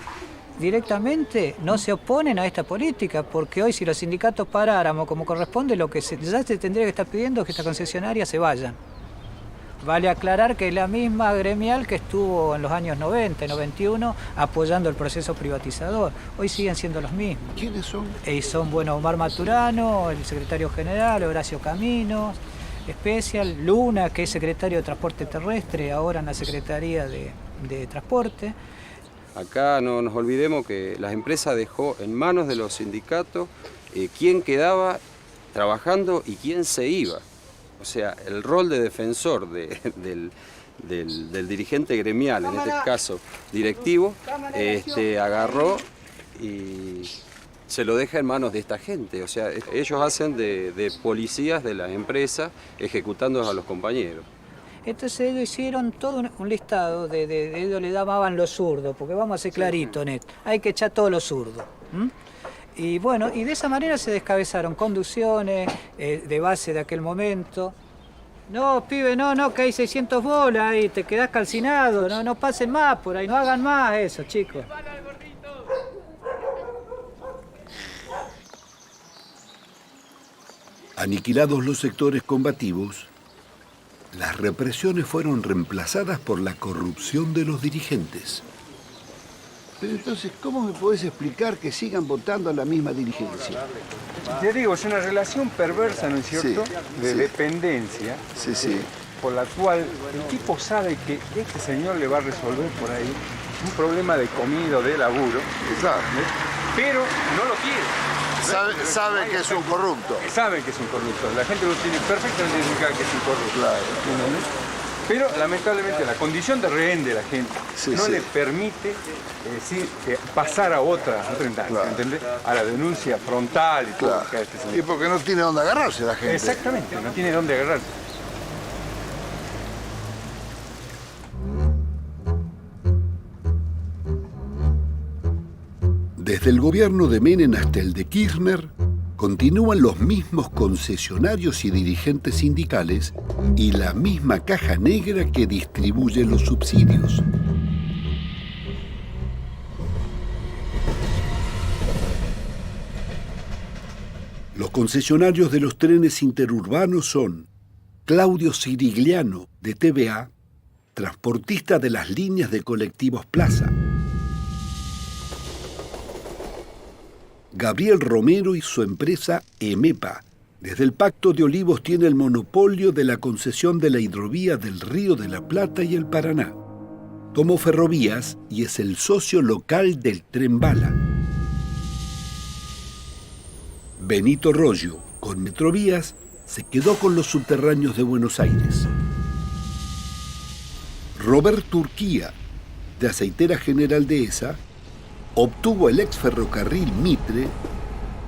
directamente no se oponen a esta política, porque hoy si los sindicatos paráramos como corresponde, lo que ya se tendría que estar pidiendo es que estas concesionarias se vayan. Vale aclarar que es la misma gremial que estuvo en los años 90 y 91 apoyando el proceso privatizador. Hoy siguen siendo los mismos.
¿Quiénes son?
Son, bueno, Omar Maturano, el secretario general, Horacio Caminos, Especial, Luna, que es secretario de Transporte Terrestre, ahora en la Secretaría de Transporte.
Acá no nos olvidemos que la empresa dejó en manos de los sindicatos quién quedaba trabajando y quién se iba. O sea, el rol de defensor del dirigente gremial, en este caso directivo, agarró y se lo deja en manos de esta gente. O sea, ellos hacen de policías de la empresa ejecutando a los compañeros.
Entonces ellos hicieron todo un listado ellos le llamaban los zurdos, porque vamos a ser claritos en esto, hay que echar todos los zurdos. Y bueno, y de esa manera se descabezaron conducciones de base de aquel momento. No, pibe, no, que hay 600 bolas y te quedás calcinado, no pasen más por ahí, no hagan más eso, chicos.
Aniquilados los sectores combativos, las represiones fueron reemplazadas por la corrupción de los dirigentes.
Pero entonces, ¿cómo me podés explicar que sigan votando a la misma dirigencia?
Te digo, es una relación perversa, ¿no es cierto? De dependencia, por la cual el tipo sabe que este señor le va a resolver por ahí un problema de comida o de laburo, pero no lo quiere.
Sabe que es un corrupto.
Saben que es un corrupto. La gente lo tiene perfectamente identificado que es un corrupto. ¿Entendés? Pero lamentablemente la condición de rehén de la gente no le permite pasar a otra instancia, ¿entendés? A la denuncia frontal y todo.
Y porque no tiene dónde agarrarse la gente.
Exactamente, no tiene dónde agarrarse.
Desde el gobierno de Menem hasta el de Kirchner, continúan los mismos concesionarios y dirigentes sindicales y la misma caja negra que distribuye los subsidios. Los concesionarios de los trenes interurbanos son Claudio Cirigliano, de TVA, transportista de las líneas de colectivos Plaza; Gabriel Romero y su empresa EMEPA. Desde el Pacto de Olivos tiene el monopolio de la concesión de la hidrovía del Río de la Plata y el Paraná. Tomó Ferrovías y es el socio local del Tren Bala. Benito Rollo, con Metrovías, se quedó con los subterráneos de Buenos Aires. Roberto Urquía, de Aceitera General Dehesa, obtuvo el ex ferrocarril Mitre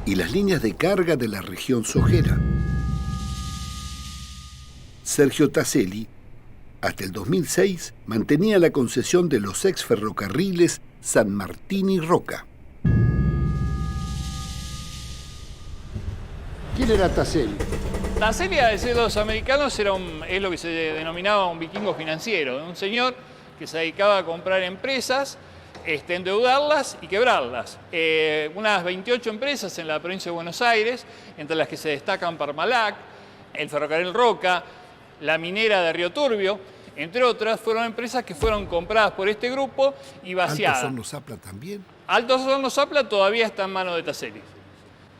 y las líneas de carga de la región sojera. Sergio Taselli, hasta el 2006, mantenía la concesión de los ex ferrocarriles San Martín y Roca.
¿Quién era Taselli?
Taselli, a decir de los americanos, es lo que se denominaba un vikingo financiero, un señor que se dedicaba a comprar empresas, endeudarlas y quebrarlas. Unas 28 empresas en la provincia de Buenos Aires, entre las que se destacan Parmalat, el ferrocarril Roca, la minera de Río Turbio, entre otras, fueron empresas que fueron compradas por este grupo y vaciadas.
¿Altos Hornos Zapla también?
Altos Hornos Zapla todavía está en manos de Taselli.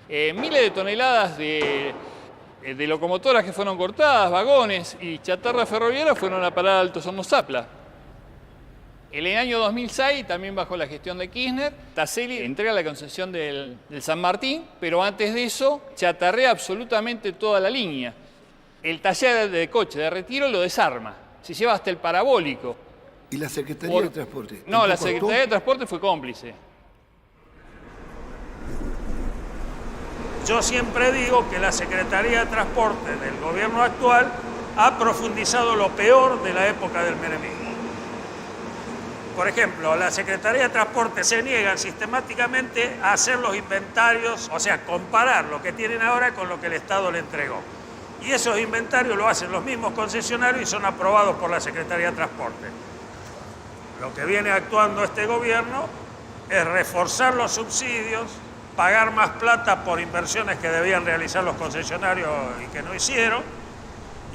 Miles de toneladas de locomotoras que fueron cortadas, vagones y chatarra ferroviaria fueron a parar a Altos Hornos Zapla. En el año 2006, también bajo la gestión de Kirchner, Taselli entrega la concesión del San Martín, pero antes de eso chatarrea absolutamente toda la línea. El taller de coche de Retiro lo desarma, se lleva hasta el parabólico.
¿Y la Secretaría de Transporte?
No, la Secretaría de Transporte fue cómplice.
Yo siempre digo que la Secretaría de Transporte del gobierno actual ha profundizado lo peor de la época del menemismo. Por ejemplo, la Secretaría de Transporte se niegan sistemáticamente a hacer los inventarios, o sea, comparar lo que tienen ahora con lo que el Estado le entregó. Y esos inventarios lo hacen los mismos concesionarios y son aprobados por la Secretaría de Transporte. Lo que viene actuando este gobierno es reforzar los subsidios, pagar más plata por inversiones que debían realizar los concesionarios y que no hicieron,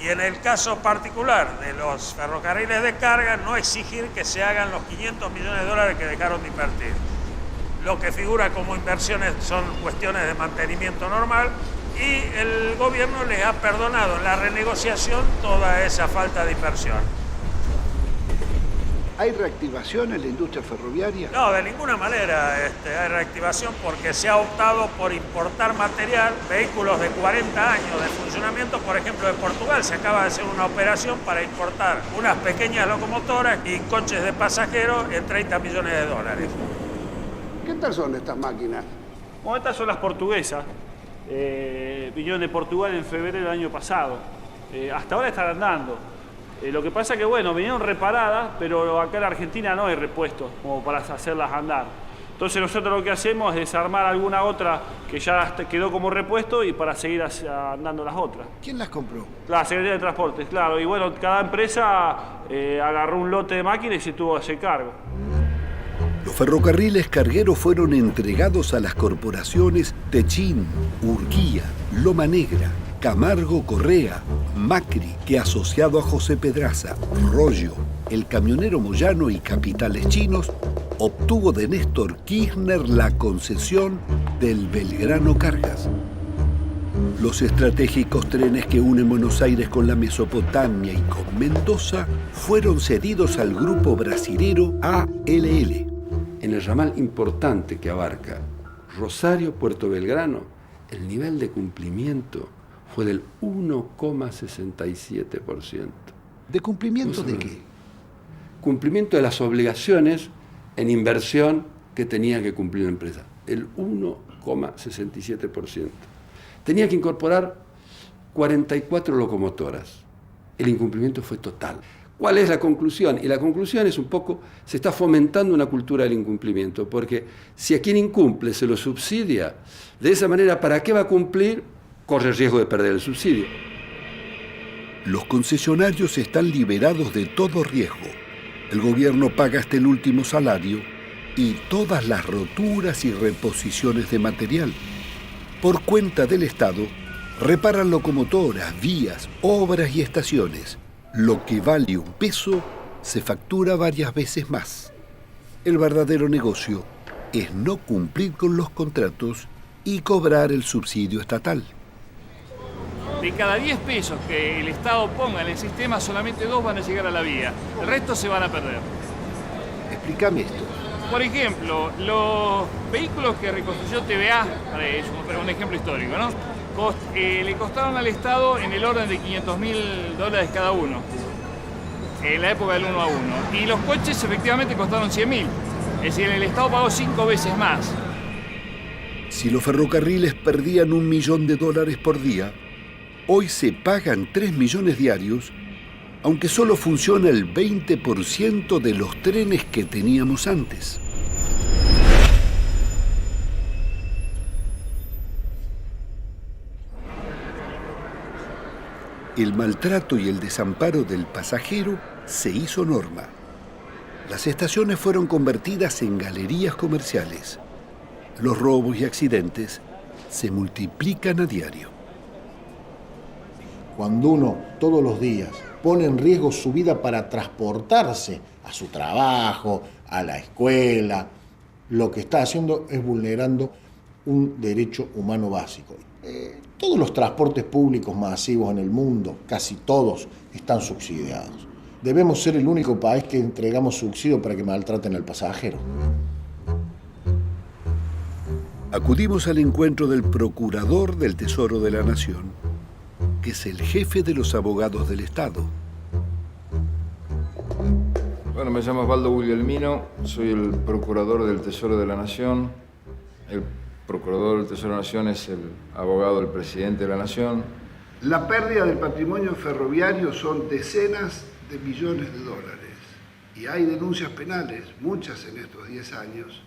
Y en el caso particular de los ferrocarriles de carga, no exigir que se hagan los 500 millones de dólares que dejaron de invertir. Lo que figura como inversiones son cuestiones de mantenimiento normal y el gobierno les ha perdonado en la renegociación toda esa falta de inversión.
¿Hay reactivación en la industria ferroviaria?
No, de ninguna manera hay reactivación porque se ha optado por importar material, vehículos de 40 años de funcionamiento, por ejemplo de Portugal. Se acaba de hacer una operación para importar unas pequeñas locomotoras y coches de pasajeros en 30 millones de dólares.
¿Qué tal son estas máquinas?
Bueno, estas son las portuguesas. Vinieron de Portugal en febrero del año pasado. Hasta ahora están andando. Lo que pasa es que, bueno, vinieron reparadas, pero acá en Argentina no hay repuestos como para hacerlas andar. Entonces nosotros lo que hacemos es armar alguna otra que ya quedó como repuesto y para seguir andando las otras.
¿Quién las compró?
La Secretaría de Transportes, claro. Y bueno, cada empresa agarró un lote de máquinas y se tuvo a hacer cargo.
Los ferrocarriles cargueros fueron entregados a las corporaciones Techín, Urquía, Loma Negra, Camargo Correa, Macri, que asociado a José Pedraza, Rollo, el camionero Moyano y capitales chinos, obtuvo de Néstor Kirchner la concesión del Belgrano Cargas. Los estratégicos trenes que unen Buenos Aires con la Mesopotamia y con Mendoza fueron cedidos al grupo brasilero ALL.
En el ramal importante que abarca Rosario-Puerto Belgrano, el nivel de cumplimiento fue del 1,67%.
¿De cumplimiento de qué?
Cumplimiento de las obligaciones en inversión que tenía que cumplir la empresa. El 1,67%. Tenía que incorporar 44 locomotoras. El incumplimiento fue total. ¿Cuál es la conclusión? Y la conclusión es un poco, se está fomentando una cultura del incumplimiento, porque si a quien incumple se lo subsidia, de esa manera, ¿para qué va a cumplir? Corre el riesgo de perder el subsidio.
Los concesionarios están liberados de todo riesgo. El gobierno paga hasta el último salario y todas las roturas y reposiciones de material. Por cuenta del Estado, reparan locomotoras, vías, obras y estaciones. Lo que vale un peso se factura varias veces más. El verdadero negocio es no cumplir con los contratos y cobrar el subsidio estatal.
De cada 10 pesos que el Estado ponga en el sistema, solamente 2 van a llegar a la vía. El resto se van a perder.
Explícame esto.
Por ejemplo, los vehículos que reconstruyó TVA, para un ejemplo histórico, ¿no? Le costaron al Estado en el orden de $500.000 cada uno, en la época del 1 a 1. Y los coches efectivamente costaron 100.000. Es decir, el Estado pagó 5 veces más.
Si los ferrocarriles perdían $1 millón por día, hoy se pagan 3 millones diarios, aunque solo funciona el 20% de los trenes que teníamos antes. El maltrato y el desamparo del pasajero se hizo norma. Las estaciones fueron convertidas en galerías comerciales. Los robos y accidentes se multiplican a diario.
Cuando uno todos los días pone en riesgo su vida para transportarse a su trabajo, a la escuela, lo que está haciendo es vulnerando un derecho humano básico. Todos los transportes públicos masivos en el mundo, casi todos, están subsidiados. Debemos ser el único país que entregamos subsidio para que maltraten al pasajero.
Acudimos al encuentro del Procurador del Tesoro de la Nación, que es el jefe de los abogados del Estado.
Bueno, me llamo Osvaldo Guglielmino, soy el Procurador del Tesoro de la Nación. El Procurador del Tesoro de la Nación es el abogado del Presidente de la Nación.
La pérdida del patrimonio ferroviario son decenas de millones de dólares. Y hay denuncias penales, muchas en estos 10 años,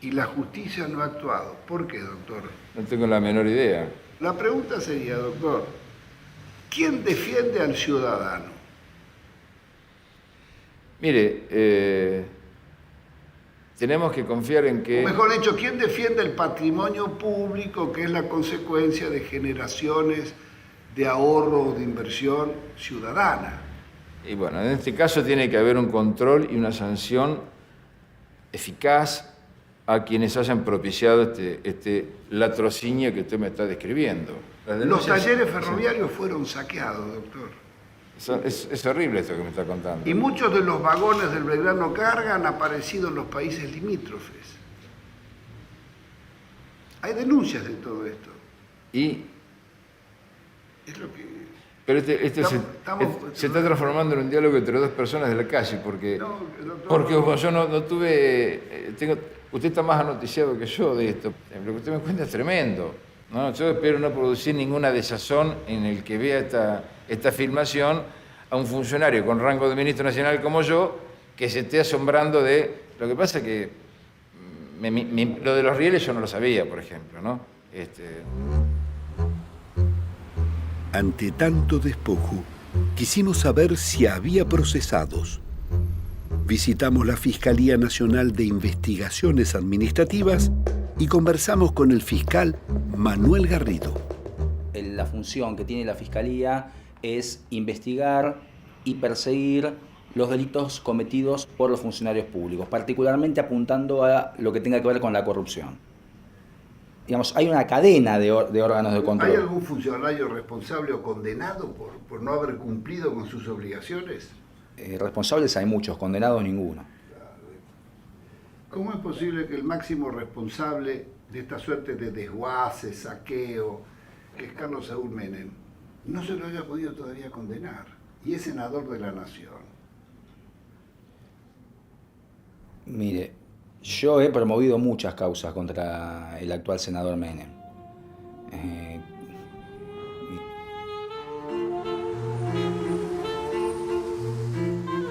y la justicia no ha actuado. ¿Por qué, doctor?
No tengo la menor idea.
La pregunta sería, doctor, ¿quién defiende al ciudadano?
Mire, tenemos que confiar en que...
O mejor dicho, ¿quién defiende el patrimonio público, que es la consecuencia de generaciones de ahorro o de inversión ciudadana.
Y bueno, en este caso tiene que haber un control y una sanción eficaz a quienes hayan propiciado este latrocinio que usted me está describiendo.
Los talleres ferroviarios fueron saqueados, doctor.
Es horrible esto que me está contando.
Y muchos de los vagones del Belgrano Carga han aparecido en los países limítrofes. Hay denuncias de todo esto.
Y...
Es lo que...
Pero se está transformando en un diálogo entre dos personas de la calle, porque como yo no tuve... usted está más anoticiado que yo de esto. Lo que usted me cuenta es tremendo, ¿no? Yo espero no producir ninguna desazón en el que vea esta filmación a un funcionario con rango de ministro nacional como yo, que se esté asombrando de... Lo que pasa es que lo de los rieles yo no lo sabía, por ejemplo, ¿no?
Ante tanto despojo, quisimos saber si había procesados. Visitamos la Fiscalía Nacional de Investigaciones Administrativas y conversamos con el fiscal Manuel Garrido.
La función que tiene la Fiscalía es investigar y perseguir los delitos cometidos por los funcionarios públicos, particularmente apuntando a lo que tenga que ver con la corrupción. Digamos, hay una cadena de órganos de control.
¿Hay algún funcionario responsable o condenado por no haber cumplido con sus obligaciones?
Responsables hay muchos, condenados ninguno.
¿Cómo es posible que el máximo responsable de esta suerte de desguace, saqueo, que es Carlos Saúl Menem, no se lo haya podido todavía condenar? Y es senador de la Nación.
Mire, yo he promovido muchas causas contra el actual senador Menem.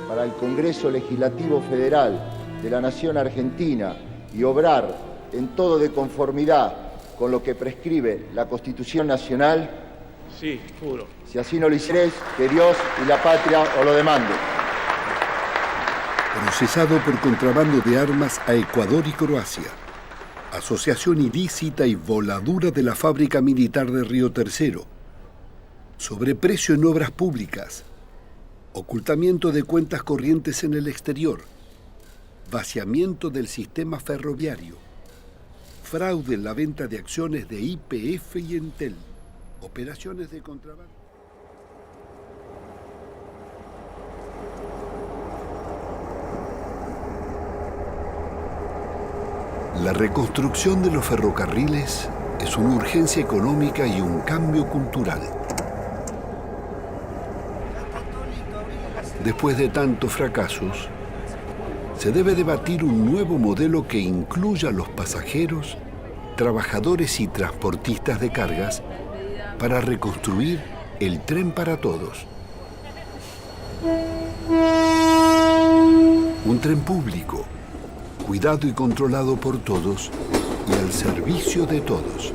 Para el Congreso Legislativo Federal de la Nación Argentina y obrar en todo de conformidad con lo que prescribe la Constitución Nacional.
Sí, juro.
Si así no lo hicieres, que Dios y la patria os lo demanden.
Procesado por contrabando de armas a Ecuador y Croacia. Asociación ilícita y voladura de la fábrica militar de Río Tercero. Sobreprecio en obras públicas. Ocultamiento de cuentas corrientes en el exterior. Vaciamiento del sistema ferroviario. Fraude en la venta de acciones de YPF y Entel. Operaciones de contrabando. La reconstrucción de los ferrocarriles es una urgencia económica y un cambio cultural. Después de tantos fracasos, se debe debatir un nuevo modelo que incluya a los pasajeros, trabajadores y transportistas de cargas para reconstruir el tren para todos. Un tren público, cuidado y controlado por todos y al servicio de todos.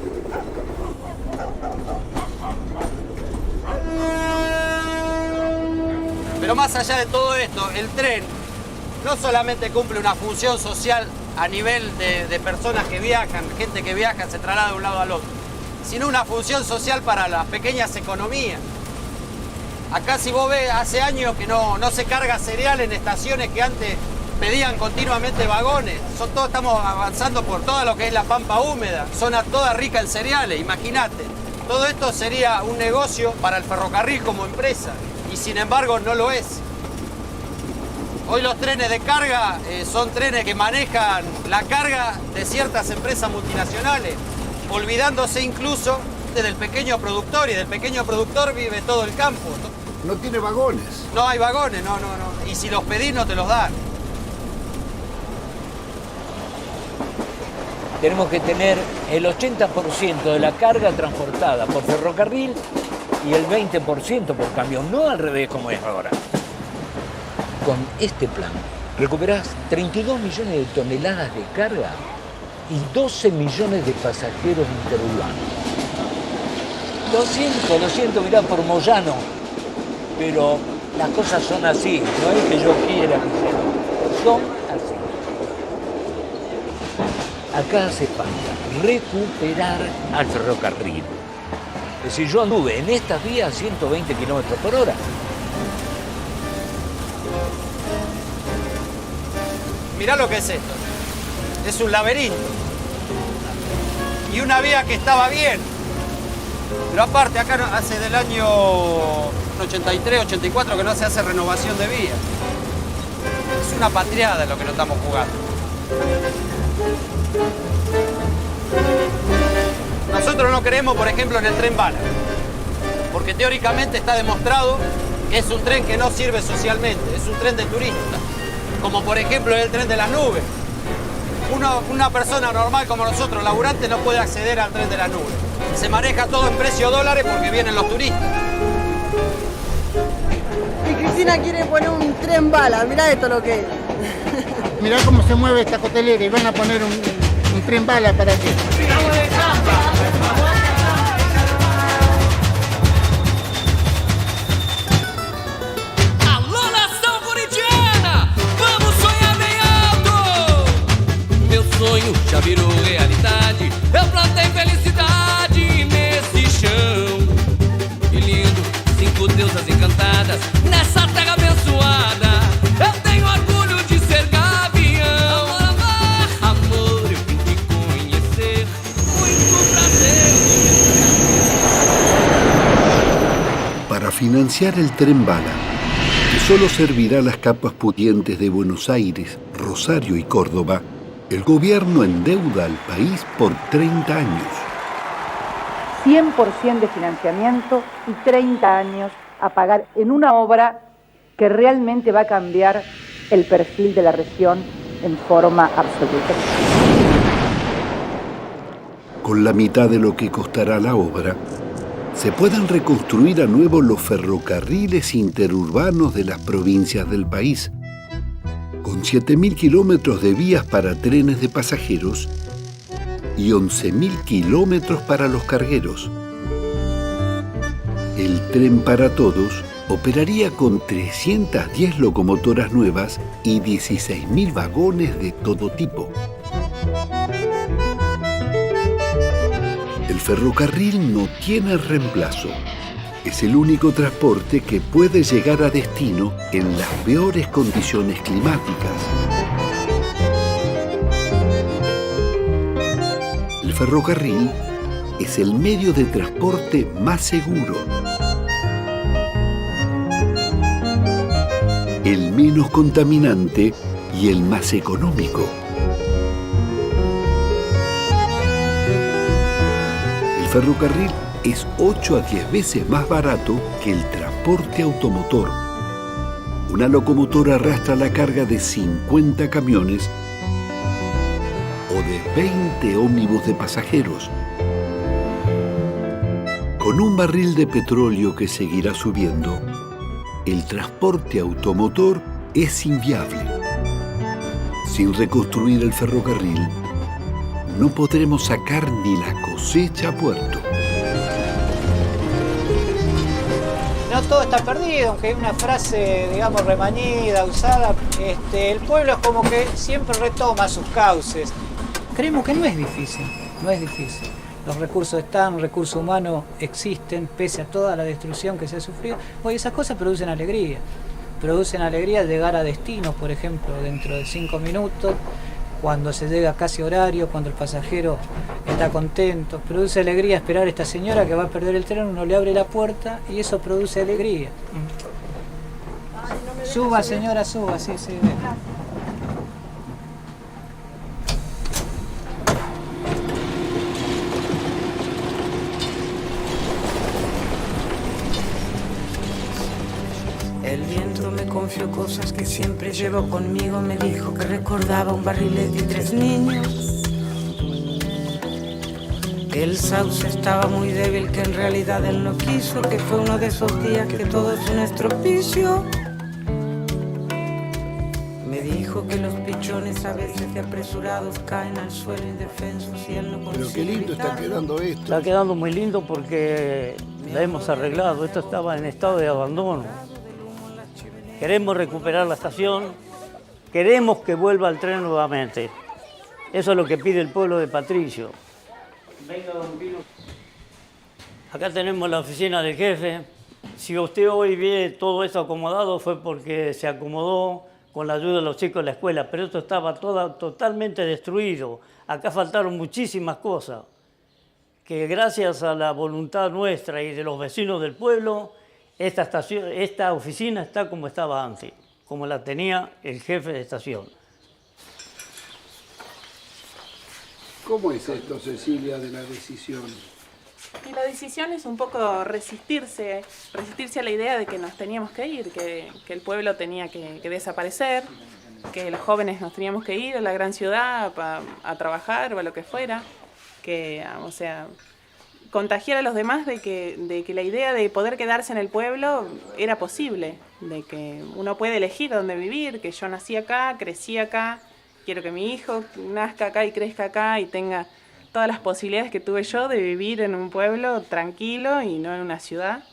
Pero más allá de todo esto, el tren no solamente cumple una función social a nivel de personas que viajan, gente que viaja, se traslada de un lado al otro, sino una función social para las pequeñas economías. Acá, si vos ves, hace años que no se carga cereal en estaciones que antes pedían continuamente vagones. Estamos avanzando por todo lo que es la pampa húmeda, zona toda rica en cereales, imagínate. Todo esto sería un negocio para el ferrocarril como empresa, y sin embargo no lo es. Hoy los trenes de carga son trenes que manejan la carga de ciertas empresas multinacionales, olvidándose incluso del pequeño productor, y del pequeño productor vive todo el campo.
No tiene vagones.
No hay vagones, no. Y si los pedís no te los dan.
Tenemos que tener el 80% de la carga transportada por ferrocarril y el 20% por camión, no al revés como es ahora. Con este plan recuperás 32 millones de toneladas de carga y 12 millones de pasajeros interurbanos. 200, mirá, por Moyano. Pero las cosas son así, no es que yo quiera que sean, son así. Acá hace falta recuperar al ferrocarril, Es decir, yo anduve en estas vías a 120 kilómetros por hora.
Mirá lo que es esto. Es un laberinto. Y una vía que estaba bien. Pero aparte, acá hace del año 83, 84 que no se hace renovación de vías. Es una patriada lo que nos estamos jugando. Nosotros no creemos, por ejemplo, en el tren bala. Porque teóricamente está demostrado que es un tren que no sirve socialmente. Es un tren de turistas. Como por ejemplo el tren de las nubes. Una persona normal como nosotros, laburante, no puede acceder al tren de las nubes. Se maneja todo en precio dólares porque vienen los turistas.
Y Cristina quiere poner un tren bala, mirá esto lo que es.
Mirá cómo se mueve esta cotelera y van a poner un tren bala para qué.
Alô, nação corintiana, vamos sonhar bem alto. Meu sonho já virou realidade. Eu plantei felicidade nesse chão. Que lindo, 5 deusas encantadas nessa terra abençoada. Eu tenho orgulho de ser gavião. Amor, eu vim te conhecer. Muito prazer.
Para financiar el tren bala, que solo servirá a las capas pudientes de Buenos Aires, Rosario y Córdoba, el gobierno endeuda al país por 30 años.
100% de financiamiento y 30 años a pagar en una obra que realmente va a cambiar el perfil de la región en forma absoluta.
Con la mitad de lo que costará la obra, se pueden reconstruir a nuevo los ferrocarriles interurbanos de las provincias del país, con 7.000 kilómetros de vías para trenes de pasajeros y 11.000 kilómetros para los cargueros. El tren para todos operaría con 310 locomotoras nuevas y 16.000 vagones de todo tipo. El ferrocarril no tiene reemplazo. Es el único transporte que puede llegar a destino en las peores condiciones climáticas. El ferrocarril es el medio de transporte más seguro, el menos contaminante y el más económico. El ferrocarril es 8 a 10 veces más barato que el transporte automotor. Una locomotora arrastra la carga de 50 camiones o de 20 ómnibus de pasajeros. Con un barril de petróleo que seguirá subiendo, el transporte automotor es inviable. Sin reconstruir el ferrocarril, no podremos sacar ni la cosecha a puerto.
No todo está perdido, aunque hay una frase, digamos, remañida, usada. El pueblo es como que siempre retoma sus cauces. Creemos que no es difícil, no es difícil. Los recursos están, recursos humanos existen, pese a toda la destrucción que se ha sufrido. Hoy esas cosas producen alegría. Producen alegría llegar a destinos, por ejemplo, dentro de 5 minutos, cuando se llega casi horario, cuando el pasajero está contento. Produce alegría esperar a esta señora que va a perder el tren, uno le abre la puerta y eso produce alegría. Suba, señora, suba, sí, sí.
El viento me confió cosas que siempre llevo conmigo. Me dijo que recordaba un barrilete de 3 niños, que el sauce estaba muy débil, que en realidad él no quiso, que fue uno de esos días que todo es un estropicio. Me dijo que los pichones a veces de apresurados caen al suelo indefensos y él no consigue.
Pero qué lindo está quedando esto.
Está quedando muy lindo porque la hemos arreglado. Esto estaba en estado de abandono. Queremos recuperar la estación, queremos que vuelva el tren nuevamente. Eso es lo que pide el pueblo de Patricio.
Venga, don Pino.
Acá tenemos la oficina del jefe. Si usted hoy ve todo esto acomodado fue porque se acomodó con la ayuda de los chicos de la escuela, pero esto estaba totalmente destruido. Acá faltaron muchísimas cosas, que gracias a la voluntad nuestra y de los vecinos del pueblo, esta oficina está como estaba antes, como la tenía el jefe de estación.
¿Cómo es esto, Cecilia, de la decisión?
Y la decisión es un poco resistirse a la idea de que nos teníamos que ir, que el pueblo tenía que desaparecer, que los jóvenes nos teníamos que ir a la gran ciudad a trabajar o a lo que fuera, o sea, contagiar a los demás de que la idea de poder quedarse en el pueblo era posible, de que uno puede elegir dónde vivir, que yo nací acá, crecí acá, quiero que mi hijo nazca acá y crezca acá y tenga todas las posibilidades que tuve yo de vivir en un pueblo tranquilo y no en una ciudad.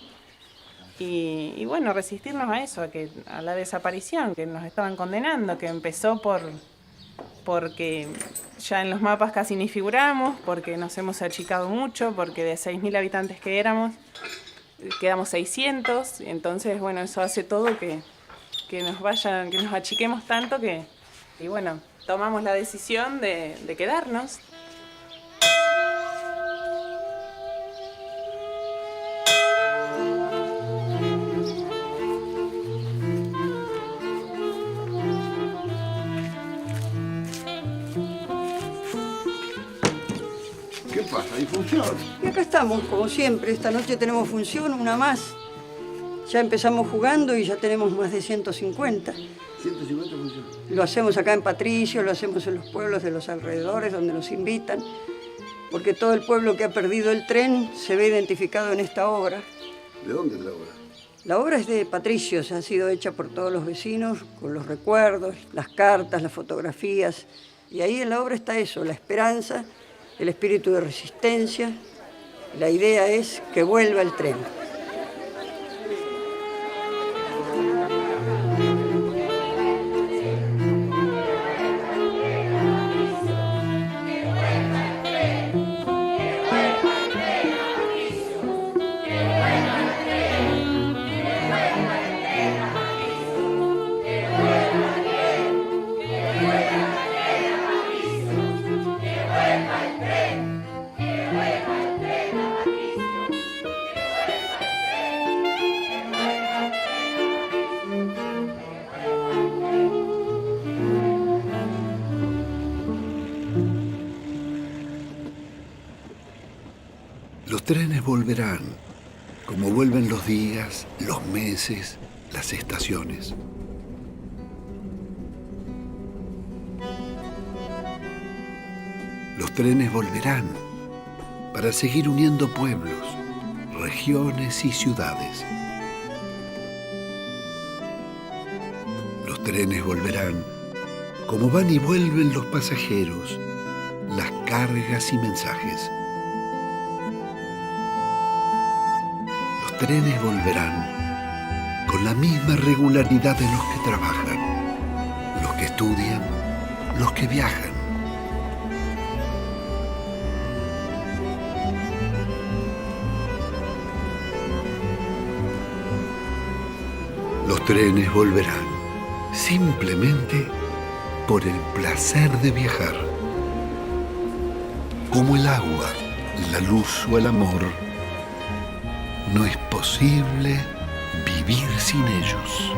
Y bueno, resistirnos a eso, a la desaparición que nos estaban condenando, que empezó porque ya en los mapas casi ni figuramos, porque nos hemos achicado mucho, porque de 6.000 habitantes que éramos, quedamos 600, entonces bueno, eso hace todo que nos achiquemos tanto y bueno, tomamos la decisión de quedarnos.
¿Qué pasa? ¿Hay función?
Y acá estamos, como siempre. Esta noche tenemos función, una más. Ya empezamos jugando y ya tenemos más de 150.
150 funciones.
Lo hacemos acá en Patricio, lo hacemos en los pueblos de los alrededores, donde nos invitan, porque todo el pueblo que ha perdido el tren se ve identificado en esta obra.
¿De dónde es la obra?
La obra es de Patricio, ha sido hecha por todos los vecinos, con los recuerdos, las cartas, las fotografías. Y ahí en la obra está eso, la esperanza, el espíritu de resistencia. La idea es que vuelva el tren.
Los trenes volverán, como vuelven los días, los meses, las estaciones. Los trenes volverán para seguir uniendo pueblos, regiones y ciudades. Los trenes volverán como van y vuelven los pasajeros, las cargas y mensajes. Los trenes volverán con la misma regularidad de los que trabajan, los que estudian, los que viajan. Los trenes volverán simplemente por el placer de viajar. Como el agua, la luz o el amor, no es posible vivir sin ellos.